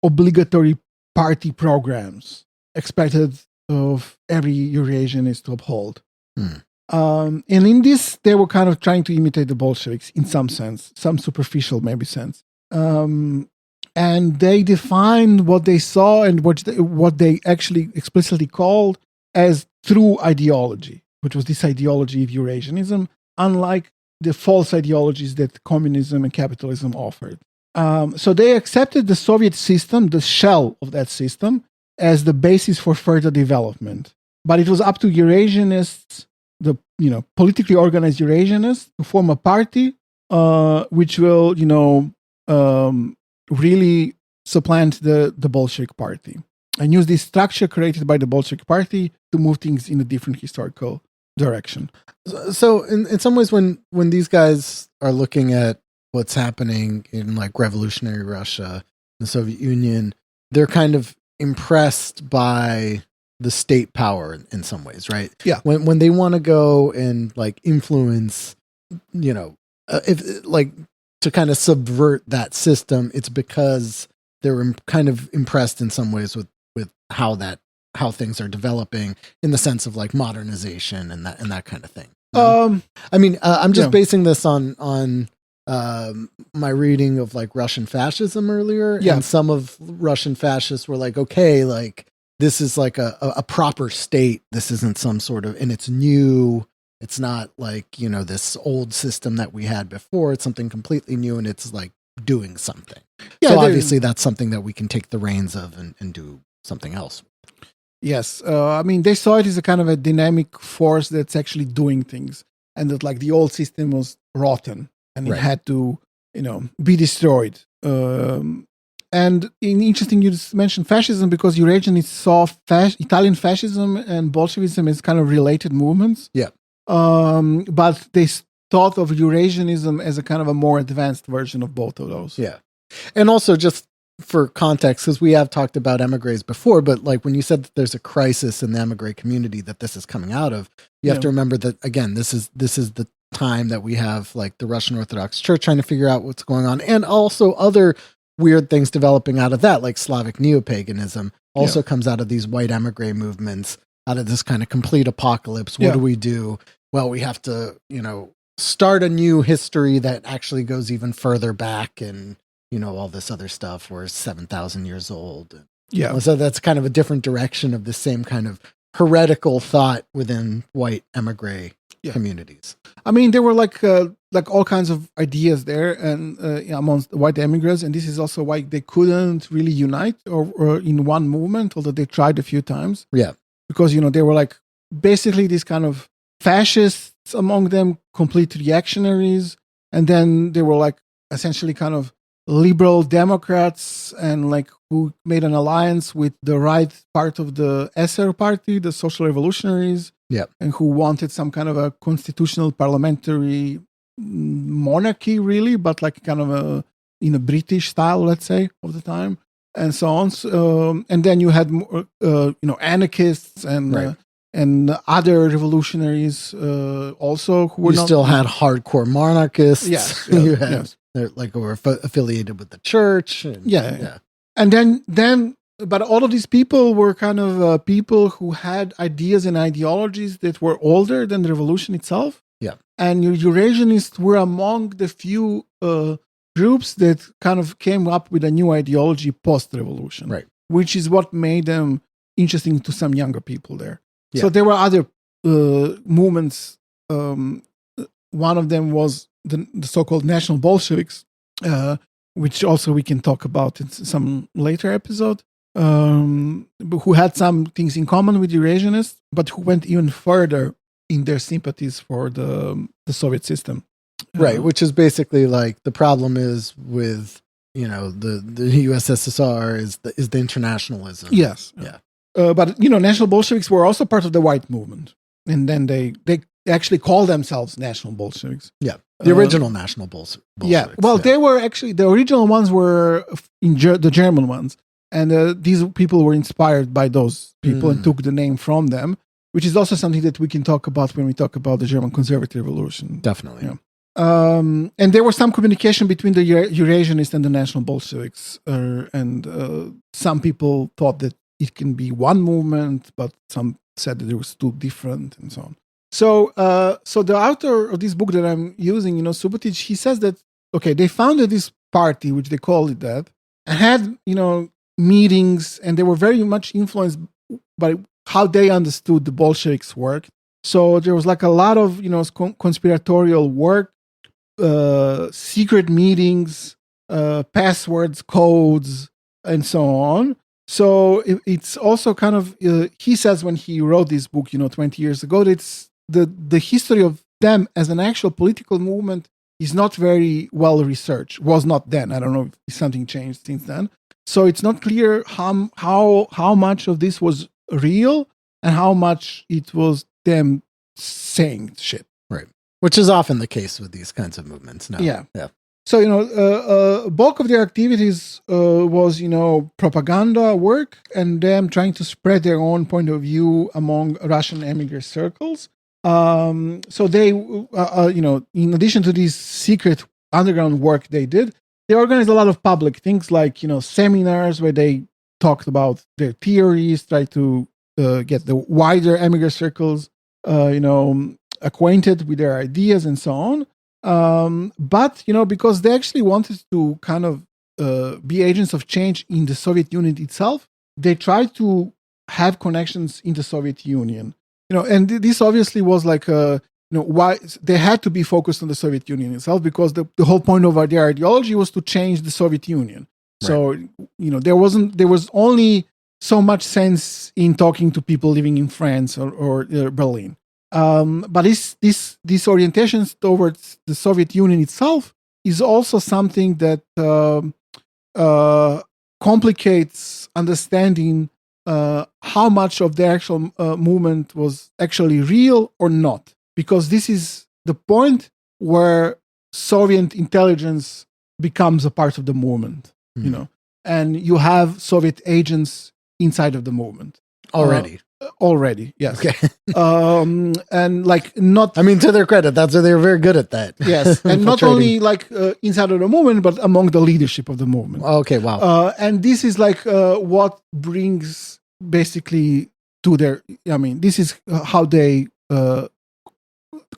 obligatory party programs expected of every Eurasianist to uphold. And in this, they were kind of trying to imitate the Bolsheviks in some sense, some superficial maybe sense. And they defined what they saw and what they actually explicitly called as true ideology, which was this ideology of Eurasianism, unlike the false ideologies that communism and capitalism offered. So they accepted the Soviet system, the shell of that system, as the basis for further development. But it was up to Eurasianists, the politically organized Eurasianists, to form a party which will really supplant the Bolshevik party and use this structure created by the Bolshevik party to move things in a different historical direction. So in some ways, when these guys are looking at what's happening in like revolutionary Russia, the Soviet Union, they're kind of impressed by the state power in some ways, right? Yeah. When they want to go and like influence, if like to kind of subvert that system, it's because they're kind of impressed in some ways with how things are developing in the sense of like modernization and that kind of thing. I mean, I'm just basing this on my reading of like Russian fascism earlier. Yeah. And some of Russian fascists were like, okay, like this is like a proper state. This isn't some sort of, and it's new. It's not like, this old system that we had before. It's something completely new and it's like doing something. Yeah, so obviously that's something that we can take the reins of and do something else. Yes. I mean, they saw it as a kind of a dynamic force that's actually doing things, and that like the old system was rotten and it had to, be destroyed. And interesting, you just mentioned fascism because Eurasianists saw Italian fascism and Bolshevism as kind of related movements. Yeah. But they thought of Eurasianism as a kind of a more advanced version of both of those. Yeah. And also just for context, because we have talked about emigres before, but like when you said that there's a crisis in the emigre community that this is coming out of, you have to remember that, again, this is the time that we have like the Russian Orthodox Church trying to figure out what's going on, and also other weird things developing out of that, like Slavic neo-paganism also comes out of these white emigre movements, out of this kind of complete apocalypse. What do we do? Well, we have to, start a new history that actually goes even further back, and all this other stuff. We're 7,000 years old. Yeah. So that's kind of a different direction of the same kind of heretical thought within white emigre communities. I mean, there were like all kinds of ideas there, and amongst white emigres, and this is also why they couldn't really unite or in one movement, although they tried a few times. Yeah. Because, they were like basically these kind of fascists among them, complete reactionaries, and then they were like essentially kind of liberal Democrats and like who made an alliance with the right part of the SR party, the Social Revolutionaries, and who wanted some kind of a constitutional parliamentary monarchy, really, but like kind of in a British style, let's say, of the time, and so on. And then you had anarchists and other revolutionaries also who were still had hardcore monarchists. Yes, you had they're like were affiliated with the church. And then, but all of these people were kind of people who had ideas and ideologies that were older than the revolution itself. Yeah. And Eurasianists were among the few groups that kind of came up with a new ideology post-revolution, right? Which is what made them interesting to some younger people there. Yeah. So there were other movements. One of them was the so-called National Bolsheviks, which also we can talk about in some later episode, who had some things in common with Eurasianists, but who went even further in their sympathies for the Soviet system. Right, which is basically like the problem is with, the USSR is the internationalism. Yes. Yeah. But, National Bolsheviks were also part of the white movement. And then they actually call themselves National Bolsheviks. Yeah. The original National Bolsheviks. Yeah. Well, they were actually, the original ones were the German ones. And these people were inspired by those people and took the name from them, which is also something that we can talk about when we talk about the German Conservative Revolution. Definitely. Yeah. And there was some communication between the Eurasianists and the National Bolsheviks. And some people thought that it can be one movement, but some said that there was two different and so on. So the author of this book that I'm using, Subotic, he says that, okay, they founded this party, which they called it that, and had, meetings, and they were very much influenced by how they understood the Bolsheviks' work. So there was like a lot of, conspiratorial work, secret meetings, passwords, codes, and so on. So it's also kind of, he says when he wrote this book, 20 years ago, that it's the history of them as an actual political movement is not very well researched. Was not then. I don't know if something changed since then. So it's not clear how much of this was real and how much it was them saying shit. Right. Which is often the case with these kinds of movements. No. Yeah. So, bulk of their activities was, propaganda work and them trying to spread their own point of view among Russian emigre circles. So they, in addition to this secret underground work they did, they organized a lot of public things like, seminars where they talked about their theories, tried to get the wider emigre circles, acquainted with their ideas and so on. But, because they actually wanted to kind of be agents of change in the Soviet Union itself, they tried to have connections in the Soviet Union. And this obviously was like, why they had to be focused on the Soviet Union itself, because the whole point of their ideology was to change the Soviet Union. Right. So, there was only so much sense in talking to people living in France or Berlin. But this orientations towards the Soviet Union itself is also something that complicates understanding how much of the actual movement was actually real or not, because this is the point where Soviet intelligence becomes a part of the movement, and you have Soviet agents inside of the movement already, yes. Okay. And not. I mean, to their credit, they're very good at that. Yes, and not only inside of the movement, but among the leadership of the movement. Okay, wow. And this is what brings basically to their. I mean, this is how they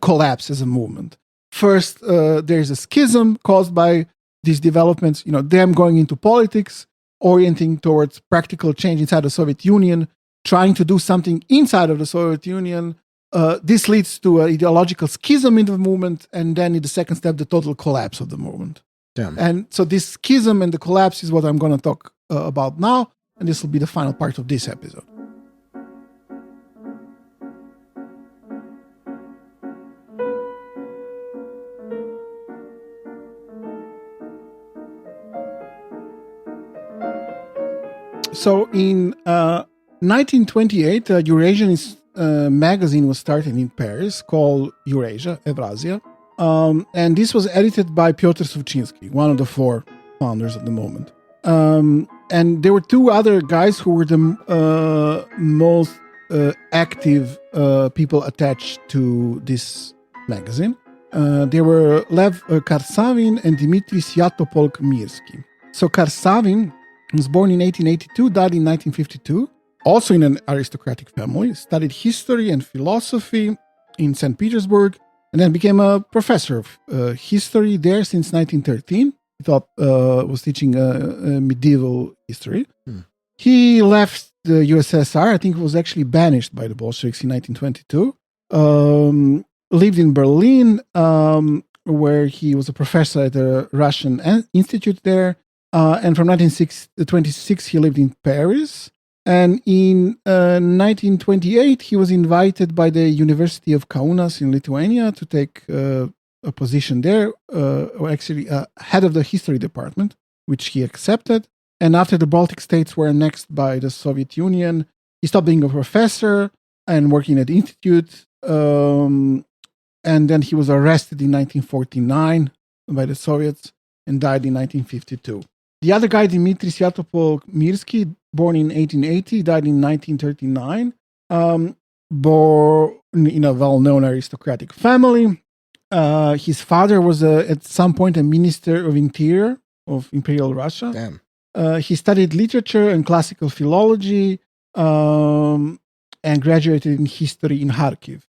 collapse as a movement. First, there's a schism caused by these developments. Them going into politics, orienting towards practical change inside the Soviet Union, trying to do something inside of the Soviet Union. This leads to an ideological schism in the movement, and then in the second step, the total collapse of the movement. Damn. And so this schism and the collapse is what I'm going to talk about now, and this will be the final part of this episode. So in 1928, a Eurasianist magazine was started in Paris called Eurasia. And this was edited by Pyotr Savitsky, one of the four founders of the movement. And there were two other guys who were the most active people attached to this magazine. They were Lev Karsavin and Dmitry Sviatopolk-Mirsky. So Karsavin was born in 1882, died in 1952. Also in an aristocratic family, studied history and philosophy in St. Petersburg, and then became a professor of history there since 1913. He was teaching medieval history. He left the USSR. I think he was actually banished by the Bolsheviks in 1922. Lived in Berlin, where he was a professor at the Russian Institute there. And from 1926, he lived in Paris. And in 1928, he was invited by the University of Kaunas in Lithuania to take a position there, actually head of the history department, which he accepted. And after the Baltic states were annexed by the Soviet Union, he stopped being a professor and working at the institute. And then he was arrested in 1949 by the Soviets and died in 1952. The other guy, Dmitry Sviatopolk-Mirsky, born in 1880, died in 1939, born in a well-known aristocratic family. His father was at some point a minister of interior of Imperial Russia. Damn. He studied literature and classical philology and graduated in history in Kharkiv.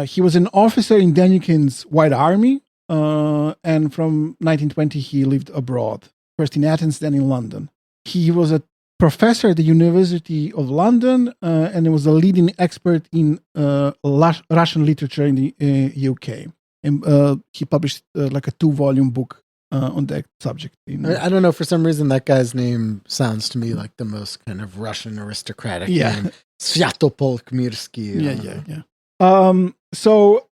He was an officer in Denikin's White Army, and from 1920 he lived abroad. First in Athens, then in London. He was a professor at the University of London and was a leading expert in Russian literature in the UK. And he published like a 2-volume book on that subject. I don't know, for some reason that guy's name sounds to me like the most kind of Russian aristocratic name. Sviatopolk Mirsky. So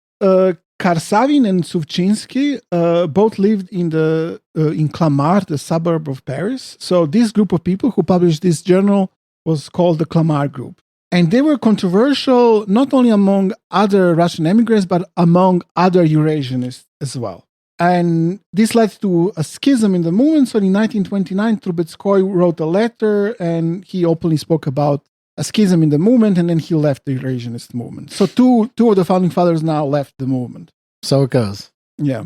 Karsavin and Suvchinsky both lived in Clamart, the suburb of Paris. So this group of people who published this journal was called the Clamart Group. And they were controversial not only among other Russian emigres, but among other Eurasianists as well. And this led to a schism in the movement. So in 1929, Trubetzkoy wrote a letter and he openly spoke about a schism in the movement, and then he left the Eurasianist movement. So two of the founding fathers now left the movement. So it goes. Yeah.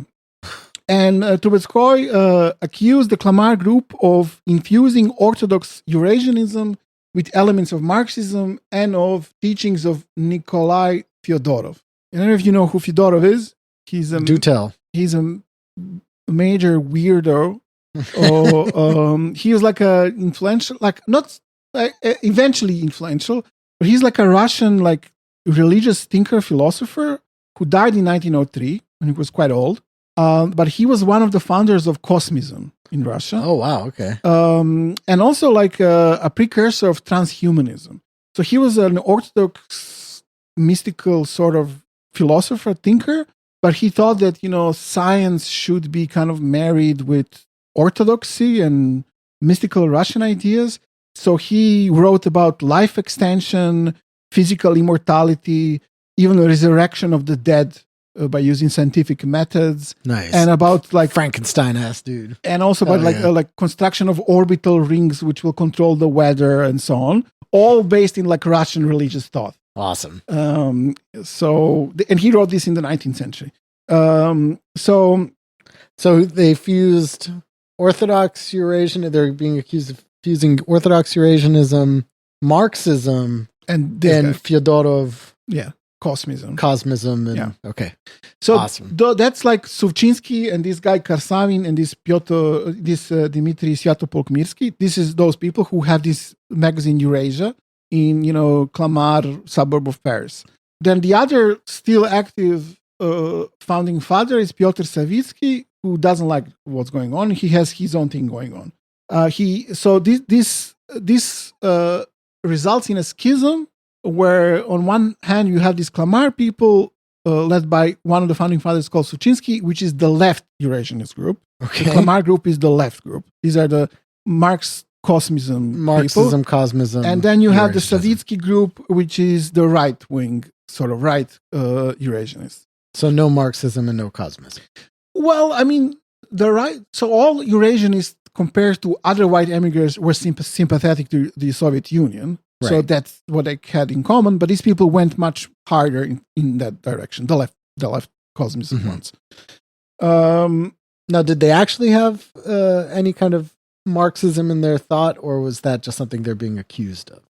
And Trubetzkoy accused the Clamart Group of infusing Orthodox Eurasianism with elements of Marxism and of teachings of Nikolai Fyodorov. I don't know if you know who Fyodorov is. Do tell. He's a major weirdo. He was like a influential, like not eventually influential, but he's like a Russian like religious thinker, philosopher who died in 1903 when he was quite old. But he was one of the founders of Cosmism in Russia. Oh, wow. Okay. And also like a precursor of transhumanism. So he was an Orthodox mystical sort of philosopher, thinker, but he thought that, science should be kind of married with orthodoxy and mystical Russian ideas. So he wrote about life extension, physical immortality, even the resurrection of the dead by using scientific methods. Nice. And about like Frankenstein-ass dude. And also about like construction of orbital rings which will control the weather and so on. All based in like Russian religious thought. Awesome. And he wrote this in the 19th century. So they fused Orthodox Eurasian. They're being accused of fusing Orthodox Eurasianism, Marxism, and Fyodorov. Yeah. Cosmism. Okay. So awesome. That's like Suvchinsky and this guy Karsavin and this Dmitry Sviatopolk-Mirsky. This is those people who have this magazine Eurasia in, Clamart, suburb of Paris. Then the other still active founding father is Pyotr Savitsky, who doesn't like what's going on. He has his own thing going on. This results in a schism where on one hand you have these Clamart people led by one of the founding fathers called Suvchinsky, which is the left Eurasianist group. Okay. The Clamart group is the left group. These are the Marxism, Cosmism. And then you have the Savitsky group, which is the right wing, sort of right Eurasianist. So no Marxism and no Cosmism. Well, I mean, the right. So all Eurasianists compared to other white emigres were sympathetic to the Soviet Union. Right. So that's what they had in common. But these people went much harder in that direction. The left Cosmism ones. Now, did they actually have any kind of Marxism in their thought, or was that just something they're being accused of?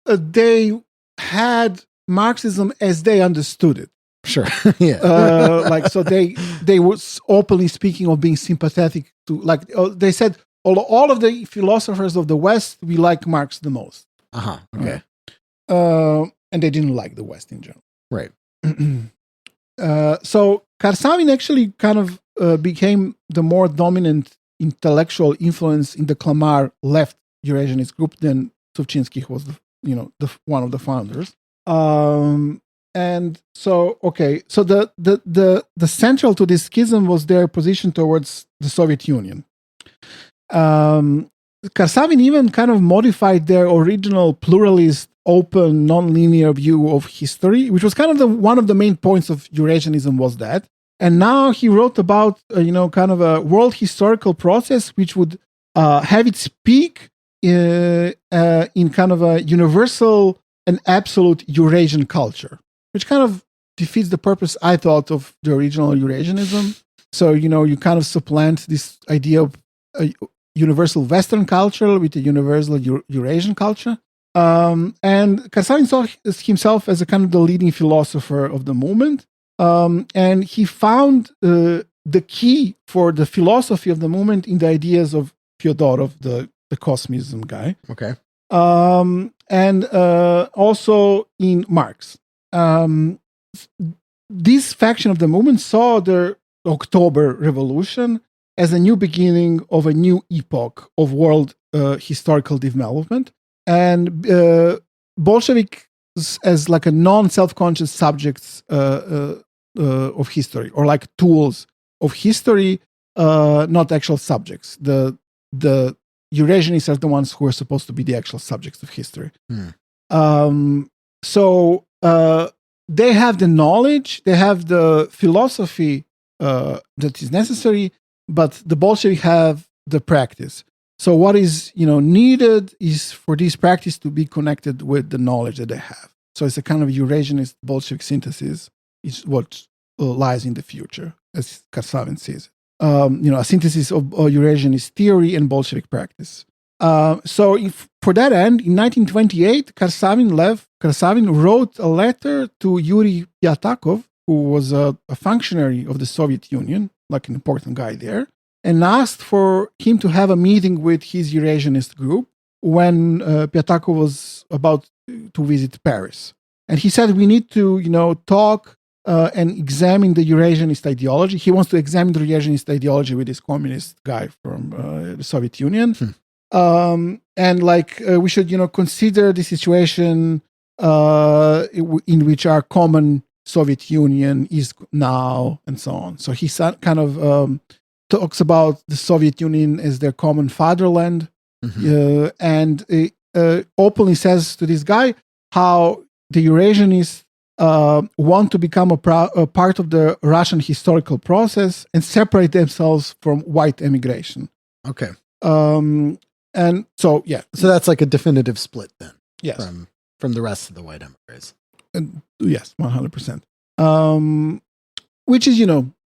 They had Marxism as they understood it. Sure. Yeah. So they were openly speaking of being sympathetic to, like, they said, all of the philosophers of the West, we like Marx the most. Okay. And they didn't like the West in general. Right. So Karsavin actually kind of became the more dominant intellectual influence in the Clamart left Eurasianist group than Suvchinsky, who was one of the founders. And so the central to this schism was their position towards the Soviet Union. Karsavin even kind of modified their original pluralist, open, non-linear view of history, which was kind of one of the main points of Eurasianism was that. And now he wrote about, kind of a world historical process which would have its peak in kind of a universal and absolute Eurasian culture, which kind of defeats the purpose, I thought, of the original Eurasianism. So, you kind of supplant this idea of a universal Western culture with a universal Eurasian culture. And Karsavin saw himself as a kind of the leading philosopher of the movement. And he found the key for the philosophy of the movement in the ideas of Fyodorov, the Cosmism guy. Okay. And also in Marx. This faction of the movement saw the October Revolution as a new beginning of a new epoch of world historical development, and Bolsheviks as like a non-self-conscious subjects of history, or like tools of history, not actual subjects. The Eurasianists are the ones who are supposed to be the actual subjects of history. So they have the knowledge, they have the philosophy that is necessary, but the Bolsheviks have the practice. So what is needed is for this practice to be connected with the knowledge that they have. So it's a kind of Eurasianist Bolshevik synthesis is what lies in the future, as Karsavin sees it. A synthesis of Eurasianist theory and Bolshevik practice. So for that end, in 1928, Karsavin wrote a letter to Yuri Pyatakov, who was a functionary of the Soviet Union, like an important guy there, and asked for him to have a meeting with his Eurasianist group when Pyatakov was about to visit Paris. And he said, we need to, talk and examine the Eurasianist ideology. He wants to examine the Eurasianist ideology with this communist guy from the Soviet Union. And we should, consider the situation in which our common Soviet Union is now, and so on. So he kind of talks about the Soviet Union as their common fatherland, and openly says to this guy how the Eurasianists want to become a part of the Russian historical process and separate themselves from white emigration. Okay. And so, yeah. So that's like a definitive split then. Yes. From the rest of the white emigres. Yes, 100%. Which is,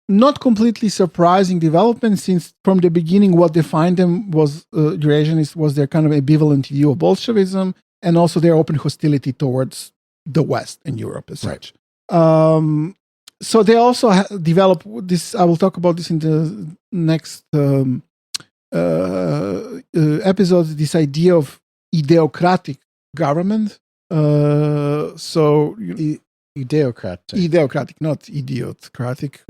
not completely surprising development, since from the beginning what defined them was Eurasianists was their kind of ambivalent view of Bolshevism, and also their open hostility towards the West and Europe as such. So they also developed this. I will talk about this in the next episode. This idea of ideocratic government. Ideocratic, not idiocratic,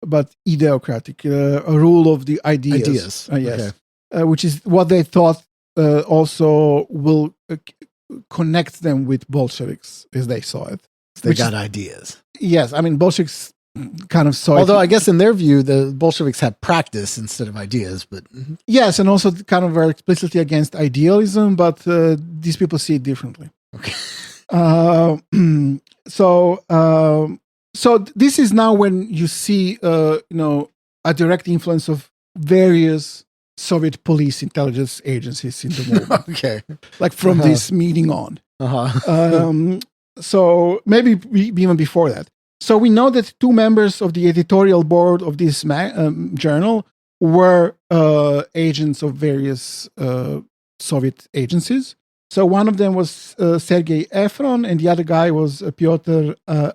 but ideocratic, a rule of the ideas. Yes, which is what they thought also will connect them with Bolsheviks as they saw it. They got ideas. Yes, I mean, Bolsheviks kind of saw Although I guess in their view, the Bolsheviks had practice instead of ideas. But yes, and also kind of were explicitly against idealism, but these people see it differently. Okay. So this is now when you see, a direct influence of various Soviet police intelligence agencies in the movement. Okay. Like from this meeting on. So maybe even before that. So we know that two members of the editorial board of this journal were agents of various Soviet agencies. So one of them was Sergei Efron, and the other guy was Pyotr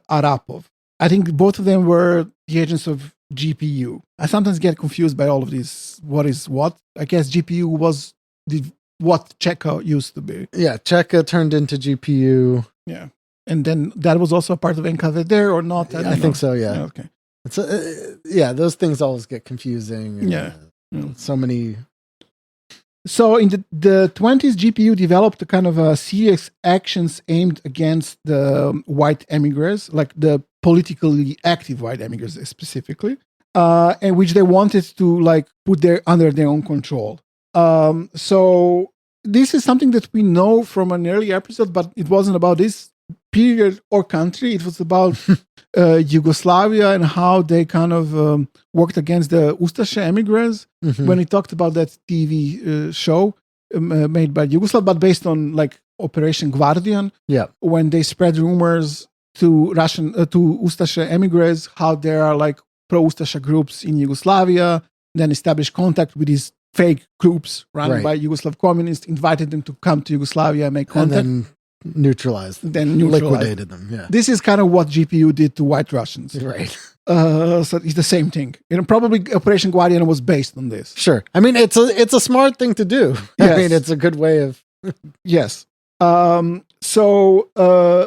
Arapov. I think both of them were the agents of GPU. I sometimes get confused by all of this. What is what? I guess GPU was what Cheka used to be. Yeah, Cheka turned into GPU. Yeah. And then that was also a part of NKVD or not? I think so, yeah. Okay. It's those things always get confusing. And, so many. So in the 20s, GPU developed a kind of a serious actions aimed against the white emigres, like the politically active white emigres specifically, and which they wanted to put under their own control. So this is something that we know from an early episode, but it wasn't about this period or country. It was about Yugoslavia and how they kind of worked against the Ustaše emigres when we talked about that TV show made by Yugoslav, but based on Operation Guardian. Yeah, when they spread rumors to Ustaše emigres how there are pro-Ustaše groups in Yugoslavia, then established contact with these fake groups run by Yugoslav communists, invited them to come to Yugoslavia and make contact. And then liquidated them. Yeah, this is kind of what GPU did to white Russians. Right. So it's the same thing. Probably Operation Guardian was based on this. Sure. I mean, it's a smart thing to do. Yes. I mean, it's a good way of. Yes. So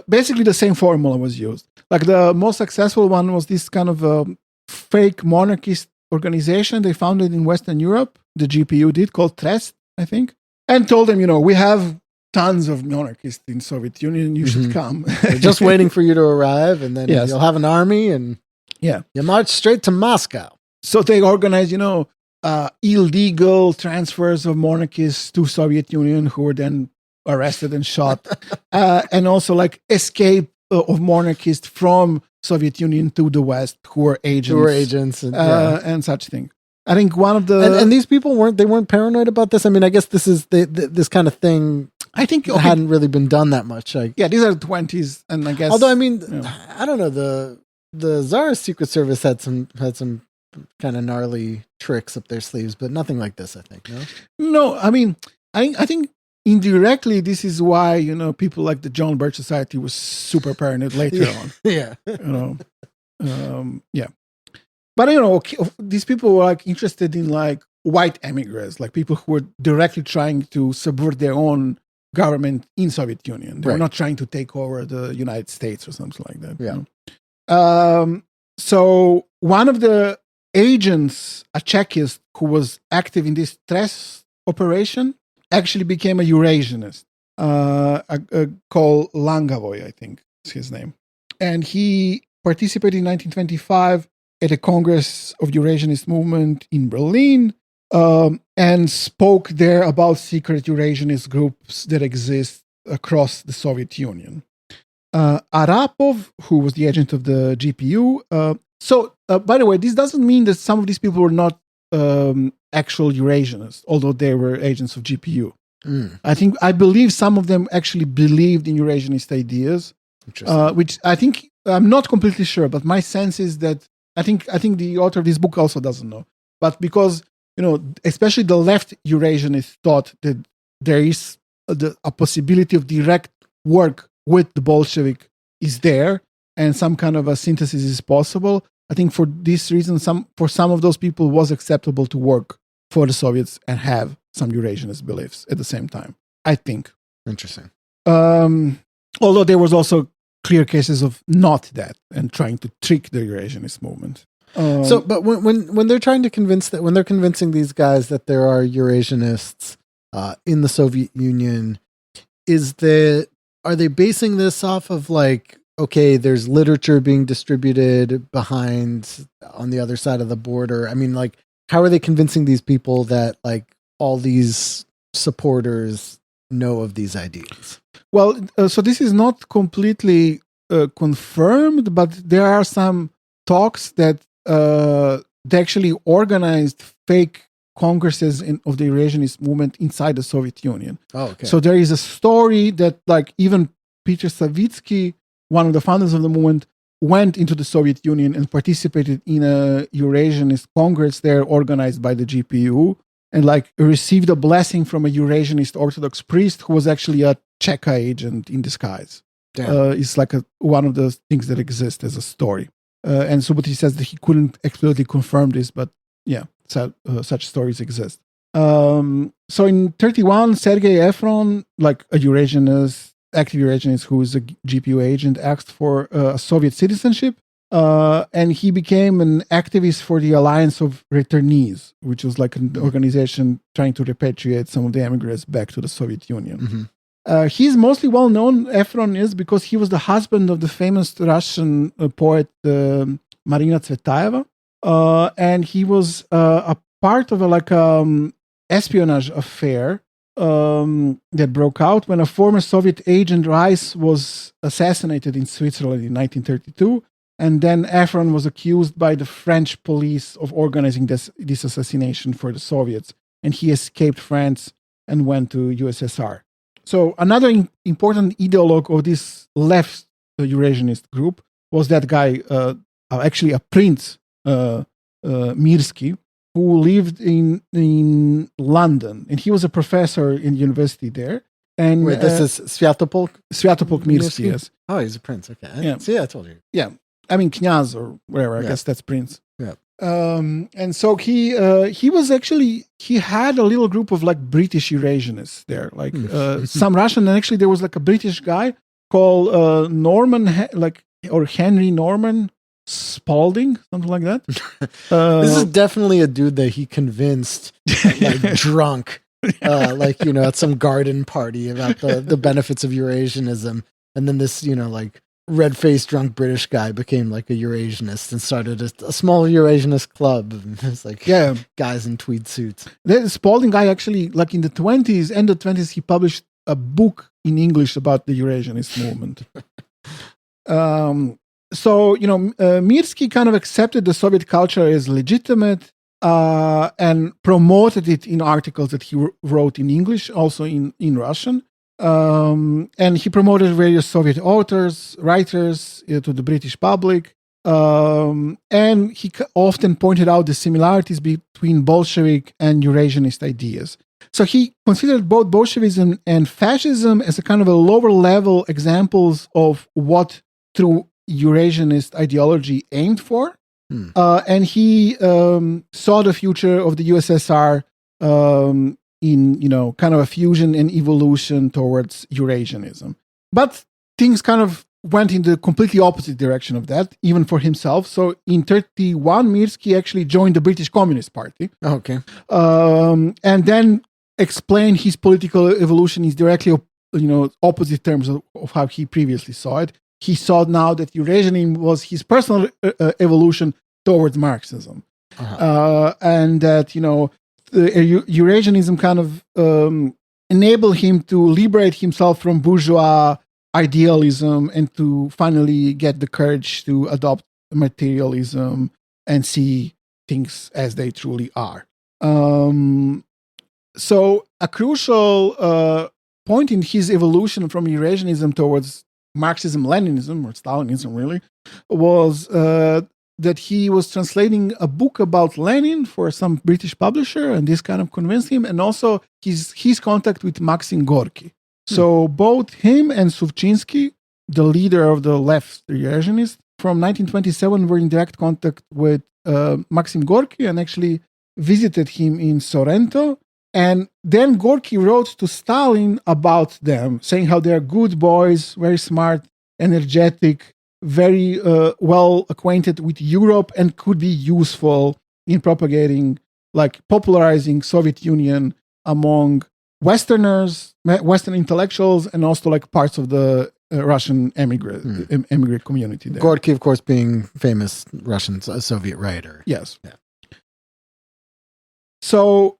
basically, the same formula was used. The most successful one was this kind of fake monarchist organization they founded in Western Europe, the GPU did, called Trest, I think, and told them, we have tons of monarchists in Soviet Union, you should come. They're just waiting for you to arrive, and then Yes. you'll have an army, and you march straight to Moscow. So they organized, illegal transfers of monarchists to Soviet Union, who were then arrested and shot, and also like escape of monarchists from Soviet Union to the West, who were agents, and such thing. I think one of the and these people weren't paranoid about this. I mean, I guess this is this kind of thing. I think hadn't really been done that much. These are the 20s, and I guess. Although I mean, I don't know, the Tsar's Secret Service had some kind of gnarly tricks up their sleeves, but nothing like this, I think. No, I mean, I think indirectly this is why people like the John Birch Society was super paranoid later on. Yeah. Yeah. But these people were like interested in like white emigres, like people who were directly trying to subvert their own government in Soviet Union. They were not trying to take over the United States or something like that. Yeah. So one of the agents, a Czechist who was active in this Trest operation, actually became a Eurasianist, called Langavoy, I think is his name. And he participated in 1925 at a Congress of Eurasianist movement in Berlin, and spoke there about secret Eurasianist groups that exist across the Soviet Union. Arapov, who was the agent of the GPU. By the way, this doesn't mean that some of these people were not actual Eurasianists, although they were agents of GPU. I believe some of them actually believed in Eurasianist ideas, which I think, I'm not completely sure, but my sense is that I think the author of this book also doesn't know. But because, especially the left Eurasianists thought that there is a possibility of direct work with the Bolshevik is there, and some kind of a synthesis is possible. I think for this reason, for some of those people, it was acceptable to work for the Soviets and have some Eurasianist beliefs at the same time, I think. Interesting. Although there was also clear cases of not that and trying to trick the Eurasianist movement. But when they're trying to when they're convincing these guys that there are Eurasianists in the Soviet Union, are they basing this off of like, okay, there's literature being distributed behind on the other side of the border? I mean, like, how are they convincing these people that like all these supporters know of these ideas? Well, so this is not completely confirmed, but there are some talks that they actually organized fake congresses of the Eurasianist movement inside the Soviet Union. Oh, okay. So there is a story that like even Pyotr Savitsky, one of the founders of the movement, went into the Soviet Union and participated in a Eurasianist congress there organized by the GPU, and like received a blessing from a Eurasianist Orthodox priest who was actually a Czech agent in disguise. It's like one of the things that exist as a story. And Suboty says that he couldn't explicitly confirm this, but yeah, such stories exist. So in 1931, Sergei Efron, like a Eurasianist, active Eurasianist who is a GPU agent, asked for a Soviet citizenship. And he became an activist for the Alliance of Returnees, which was like an organization trying to repatriate some of the emigres back to the Soviet Union. Mm-hmm. He's mostly well known, Efron is, because he was the husband of the famous Russian poet Marina Tsvetaeva. And he was a part of a espionage affair that broke out when a former Soviet agent, Rice, was assassinated in Switzerland in 1932. And then Efron was accused by the French police of organizing this assassination for the Soviets. And he escaped France and went to USSR. So another important ideologue of this left Eurasianist group was that guy, actually a prince, Mirsky, who lived in London. And he was a professor in university there. And wait, this is Sviatopolk? Sviatopolk Mirsky, yes. Oh, he's a prince. Okay. Yeah. See, I told you. Yeah. I mean, Knyaz or whatever. I guess that's prince. Yeah. And so he was actually, he had a little group of like British Eurasianists there, like some Russian, and actually there was like a British guy called Norman, or Henry Norman, Spalding, something like that. This is definitely a dude that he convinced, like drunk, at some garden party about the benefits of Eurasianism. And then this, like red-faced drunk British guy became like a Eurasianist and started a small Eurasianist club. And it's like guys in tweed suits. The Spalding guy actually, like in the 20s, end of 20s, he published a book in English about the Eurasianist movement. So, Mirsky kind of accepted the Soviet culture as legitimate and promoted it in articles that he wrote in English, also in Russian. And he promoted various Soviet authors, writers to the British public. And he often pointed out the similarities between Bolshevik and Eurasianist ideas. So he considered both Bolshevism and fascism as a kind of a lower level examples of what through Eurasianist ideology aimed for. And he saw the future of the USSR in, kind of a fusion and evolution towards Eurasianism. But things kind of went in the completely opposite direction of that, even for himself. So in 1931, Mirsky actually joined the British Communist Party. Okay. And then explained his political evolution is directly, opposite terms of how he previously saw it. He saw now that Eurasianism was his personal evolution towards Marxism. And that, Eurasianism kind of enabled him to liberate himself from bourgeois idealism and to finally get the courage to adopt materialism and see things as they truly are. So a crucial point in his evolution from Eurasianism towards Marxism-Leninism, or Stalinism really, was that he was translating a book about Lenin for some British publisher, and this kind of convinced him, and also his contact with Maxim Gorky. So both him and Suvchinsky, the leader of the left Eurasianist, from 1927 were in direct contact with Maxim Gorky and actually visited him in Sorrento. And then Gorky wrote to Stalin about them, saying how they're good boys, very smart, energetic, very well acquainted with Europe, and could be useful in propagating, like popularizing Soviet Union among Westerners, Western intellectuals, and also like parts of the Russian emigrant community there. Gorky, of course, being famous Russian Soviet writer. Yes. Yeah. So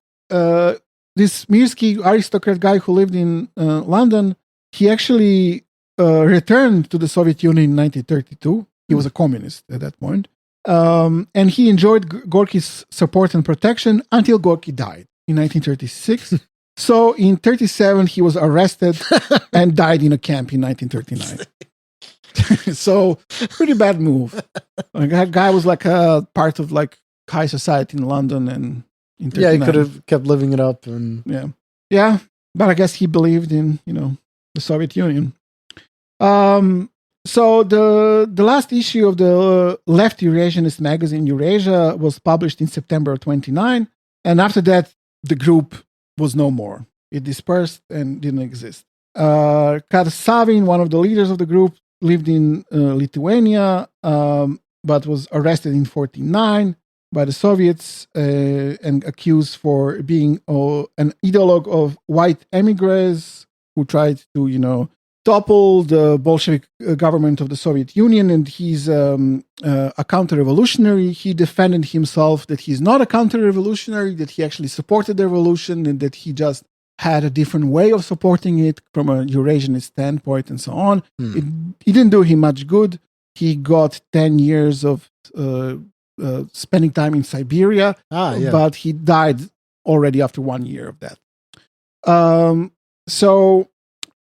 this Mirsky aristocrat guy who lived in London, he actually returned to the Soviet Union in 1932. He was a communist at that point. And he enjoyed Gorky's support and protection until Gorky died in 1936. So in 1937, he was arrested and died in a camp in 1939. So pretty bad move. Like, that guy was like a part of like high society in London, and in 1939. Yeah, he could have kept living it up. And yeah. But I guess he believed in, the Soviet Union. So the last issue of the left Eurasianist magazine Eurasia was published in September of 1929, and after that the group was no more. It dispersed and didn't exist. Pyotr Savitsky, one of the leaders of the group, lived in Lithuania, but was arrested in 1949 by the Soviets and accused for being an ideologue of white emigres who tried to, topple the Bolshevik government of the Soviet Union, and he's a counter-revolutionary. He defended himself that he's not a counter-revolutionary, that he actually supported the revolution, and that he just had a different way of supporting it from a Eurasianist standpoint and so on. It didn't do him much good. He got 10 years of spending time in Siberia, but he died already after 1 year of that.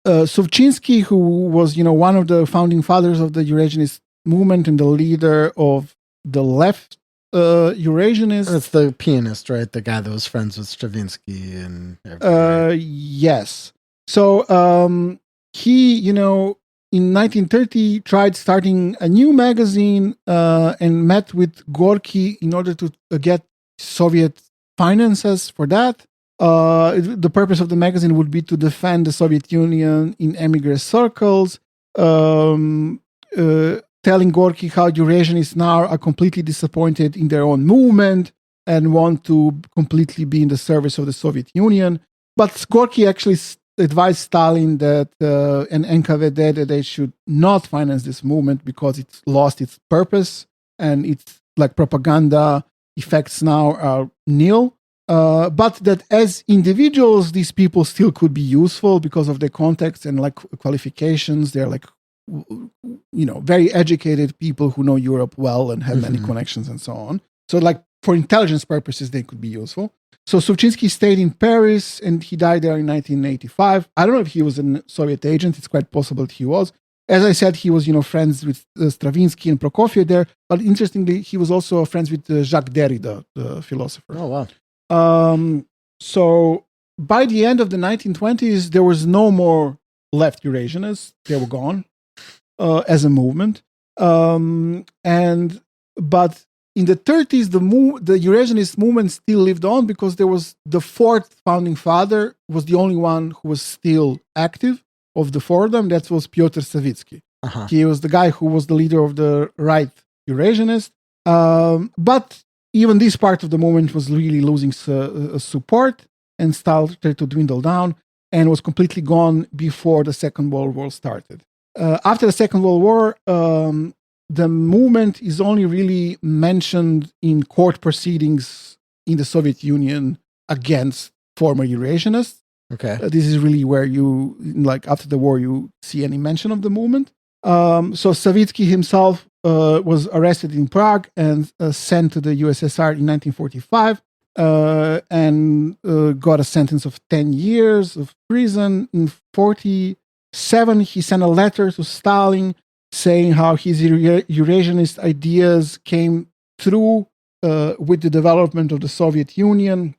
Suvchinsky, who was, one of the founding fathers of the Eurasianist movement and the leader of the left Eurasianist. That's the pianist, right? The guy that was friends with Stravinsky and everything. Yes. So he, in 1930, tried starting a new magazine and met with Gorky in order to get Soviet finances for that. The purpose of the magazine would be to defend the Soviet Union in emigres circles. telling Gorky how Eurasianists now are completely disappointed in their own movement and want to completely be in the service of the Soviet Union. But Gorky actually advised Stalin that and NKVD that they should not finance this movement because it's lost its purpose and it's like propaganda effects now are nil. But that as individuals, these people still could be useful because of their context and like qualifications. They're like, very educated people who know Europe well and have many connections and so on. So like for intelligence purposes, they could be useful. So Suvchinsky stayed in Paris and he died there in 1985. I don't know if he was a Soviet agent. It's quite possible that he was. As I said, he was, friends with Stravinsky and Prokofiev there. But interestingly, he was also friends with Jacques Derrida, the philosopher. Oh, wow. So by the end of the 1920s, there was no more left Eurasianists. They were gone as a movement. But in the 30s, the Eurasianist movement still lived on because there was the fourth founding father was the only one who was still active of the four of them. That was Pyotr Savitsky. Uh-huh. He was the guy who was the leader of the right Eurasianist. But even this part of the movement was really losing support and started to dwindle down and was completely gone before the Second World War started. After the Second World War, the movement is only really mentioned in court proceedings in the Soviet Union against former Eurasianists. Okay. This is really where you, like after the war, you see any mention of the movement. So Savitsky himself was arrested in Prague and sent to the USSR in 1945 and got a sentence of 10 years of prison. In 1947, he sent a letter to Stalin saying how his Eurasianist ideas came through with the development of the Soviet Union.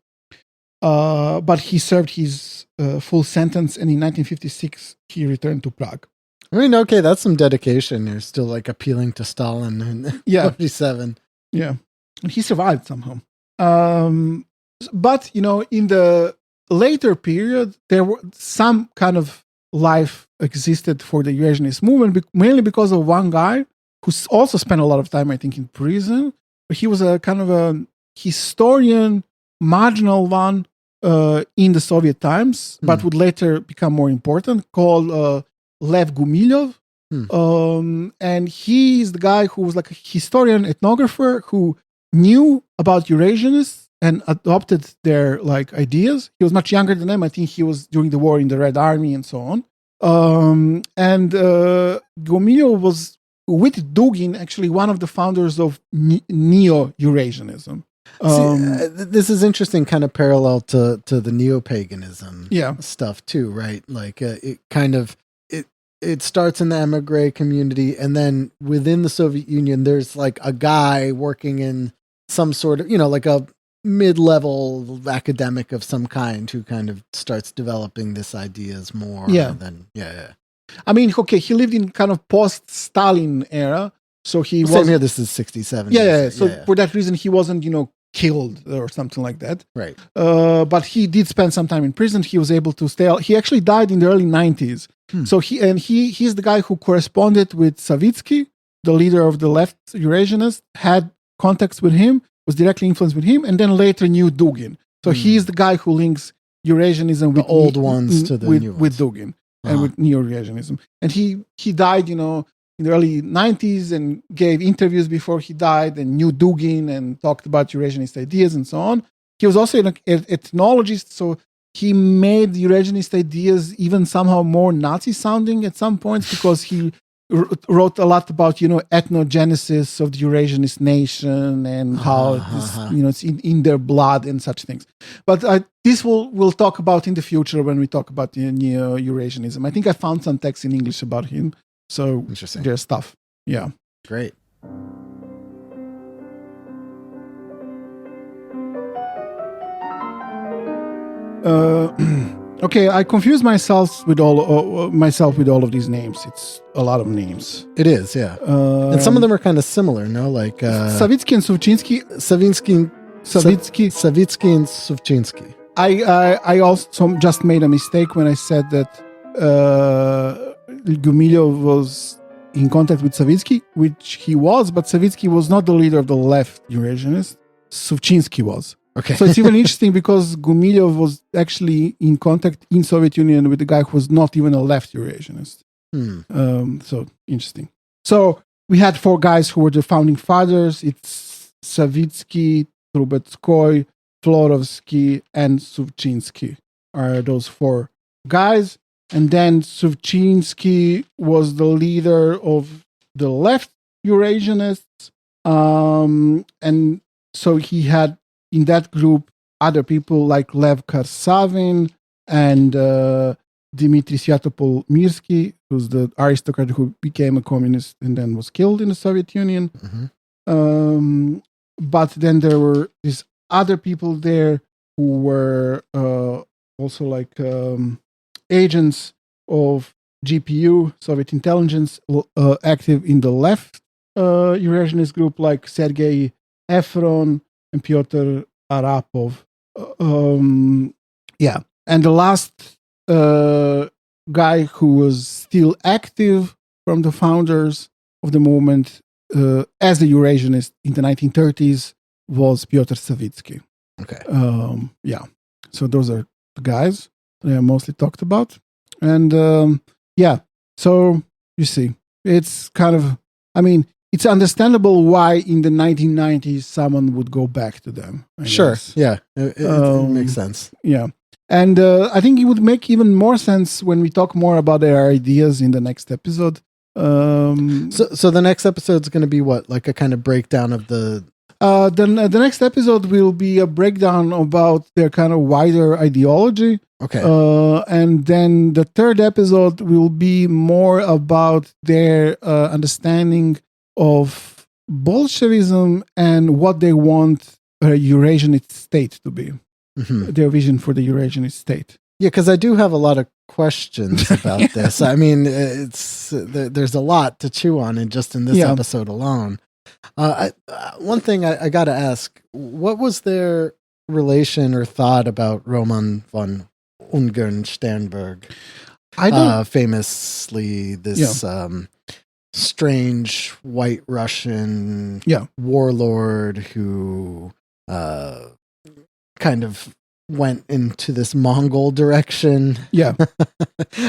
But he served his full sentence, and in 1956, he returned to Prague. I mean, okay, that's some dedication. You're still like appealing to Stalin in 1947. Yeah. And he survived somehow. But, in the later period, there were some kind of life existed for the Eurasianist movement, mainly because of one guy who also spent a lot of time, I think, in prison. He was a kind of a historian, marginal one in the Soviet times, but would later become more important, called Lev Gumilyov. And he is the guy who was like a historian, ethnographer who knew about Eurasianists and adopted their like ideas. He was much younger than them. I think he was during the war in the Red Army and so on. And Gumilyov was, with Dugin, actually one of the founders of Neo-Eurasianism. This is interesting, kind of parallel to the neo-paganism stuff too, right? Like it kind of it starts in the emigre community, and then within the Soviet Union, there's like a guy working in some sort of, like a mid-level academic of some kind who kind of starts developing this ideas more. I mean, okay, he lived in kind of post-Stalin era, so he was... Same here, this is 67. So for that reason, he wasn't, killed or something like that. Right. But he did spend some time in prison. He was able to stay... He actually died in the early 90s. So he's the guy who corresponded with Savitsky, the leader of the left Eurasianist, had contacts with him, was directly influenced with him, and then later knew Dugin. So he's the guy who links Eurasianism with the old ones to the new ones. With Dugin and with Neo-Eurasianism. And he died, in the early 90s and gave interviews before he died and knew Dugin and talked about Eurasianist ideas and so on. He was also an ethnologist, so he made Eurasianist ideas even somehow more Nazi-sounding at some points because he wrote a lot about, ethnogenesis of the Eurasianist nation and how it's in their blood and such things. But this we'll talk about in the future when we talk about the Neo-Eurasianism. I think I found some text in English about him. So there's stuff. Yeah. Great. Okay, I confuse myself with all of these names. It's a lot of names. It is, yeah. And some of them are kind of similar, no? Like Savitsky and Suvchinsky. Savitsky and Suvchinsky. I also just made a mistake when I said that Gumilyov was in contact with Savitsky, which he was, but Savitsky was not the leader of the left Eurasianist. Suvchinsky was. Okay. So it's even interesting because Gumilyov was actually in contact in Soviet Union with a guy who was not even a left Eurasianist. So interesting. So we had 4 guys who were the founding fathers. It's Savitsky, Trubetzkoy, Florovsky, and Suvchinsky are those 4 guys. And then Suvchinsky was the leader of the left Eurasianists. And so he had in that group other people like Lev Karsavin and Dmitry Sviatopol-Mirsky, who's the aristocrat who became a communist and then was killed in the Soviet Union. But then there were these other people there who were also like agents of GPU, Soviet intelligence, active in the left Eurasianist group, like Sergei Efron and Pyotr Arapov. And the last guy who was still active from the founders of the movement as a Eurasianist in the 1930s was Pyotr Savitsky. Okay. So those are the guys that I mostly talked about. And so you see, it's kind of, I mean, it's understandable why in the 1990s someone would go back to them. Sure. Guess. Yeah. It makes sense. Yeah. And I think it would make even more sense when we talk more about their ideas in the next episode. So the next episode is going to be what? Like a kind of breakdown of the next episode will be a breakdown about their kind of wider ideology. Okay. And then the third episode will be more about their understanding of Bolshevism and what they want a Eurasianist state to be. Their vision for the Eurasianist state. Yeah, because I do have a lot of questions about this. I mean, there's a lot to chew on in this episode alone. One thing I got to ask, what was their relation or thought about Roman von Ungern-Sternberg? Famously, this strange white Russian warlord who kind of went into this Mongol direction. Yeah.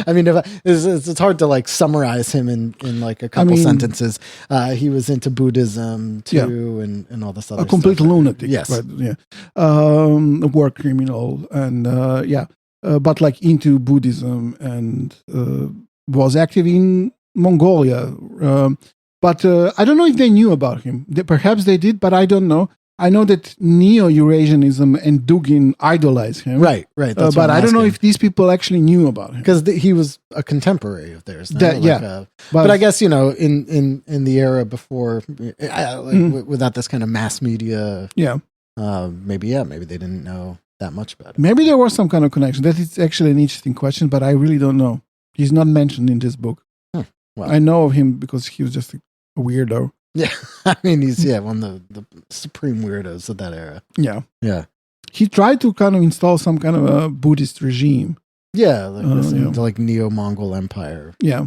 I mean, it's hard to like summarize him in like a couple sentences. He was into Buddhism too, and all this other stuff. A complete lunatic. Yes. Right? Yeah. A war criminal and but like into Buddhism and was active in Mongolia. But I don't know if they knew about him. Perhaps they did, but I don't know. I know that Neo-Eurasianism and Dugin idolize him. Right. That's but I don't know if these people actually knew about him. Because he was a contemporary of theirs. But I guess, in the era before, without this kind of mass media, maybe they didn't know that much about it. Maybe there was some kind of connection. That is actually an interesting question, but I really don't know. He's not mentioned in this book. Well, I know of him because he was just a weirdo. Yeah, I mean, he's one of the supreme weirdos of that era. Yeah. He tried to kind of install some kind of a Buddhist regime. Yeah, like Neo-Mongol Empire. Yeah.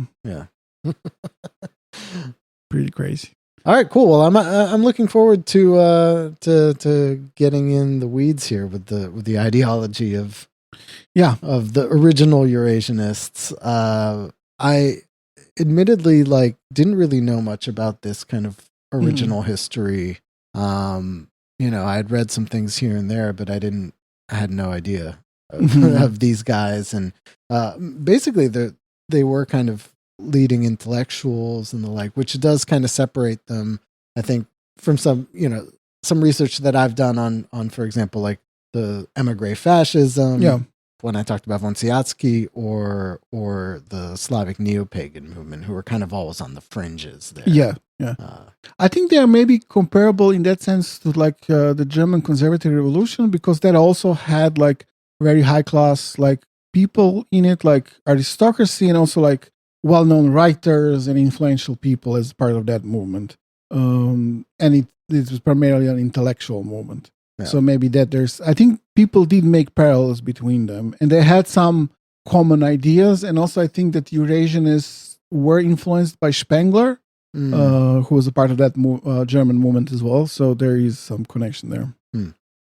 Pretty crazy. All right, cool. Well, I'm looking forward to getting in the weeds here with the ideology of the original Eurasianists. I admittedly didn't really know much about this kind of original history. I had read some things here and there, but I had no idea of these guys. And basically they were kind of leading intellectuals and the like, which does kind of separate them, I think, from some research that I've done on, for example, like the emigres fascism. Yeah. When I talked about von Savitsky or the Slavic neo-pagan movement, who were kind of always on the fringes there. Yeah. I think they are maybe comparable in that sense to the German conservative revolution, because that also had very high class people in it, like aristocracy, and also well-known writers and influential people as part of that movement. And it was primarily an intellectual movement. Yeah. So maybe I think people did make parallels between them, and they had some common ideas. And also I think that Eurasianists were influenced by Spengler, who was a part of that German movement as well. So there is some connection there.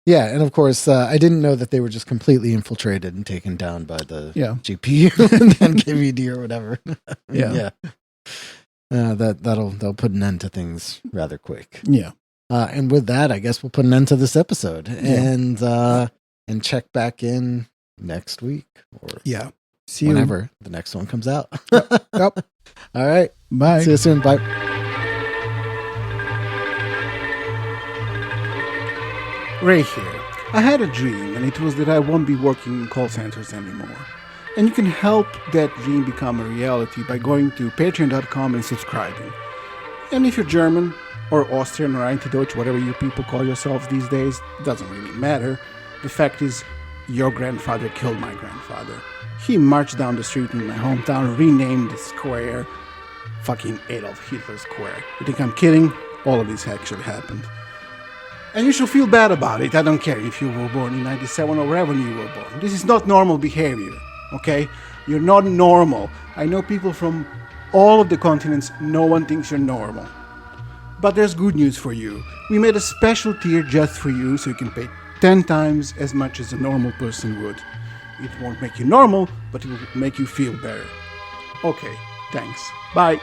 Yeah, and of course, I didn't know that they were just completely infiltrated and taken down by the GPU and NKVD or whatever. They'll put an end to things rather quick. Yeah. And with that, I guess we'll put an end to this episode and check back in next week or see whenever the next one comes out. Yep. All right. Bye. See you soon. Bye. Ray here. I had a dream, and it was that I won't be working in call centers anymore. And you can help that dream become a reality by going to patreon.com and subscribing. And if you're German or Austrian or Anti-Deutsch, whatever you people call yourselves these days, doesn't really matter. The fact is, your grandfather killed my grandfather. He marched down the street in my hometown, renamed the square fucking Adolf Hitler Square. You think I'm kidding? All of this actually happened. And you should feel bad about it. I don't care if you were born in 97 or wherever you were born. This is not normal behavior, okay? You're not normal. I know people from all of the continents. No one thinks you're normal. But there's good news for you. We made a special tier just for you so you can pay 10 times as much as a normal person would. It won't make you normal, but it will make you feel better. Okay, thanks. Bye.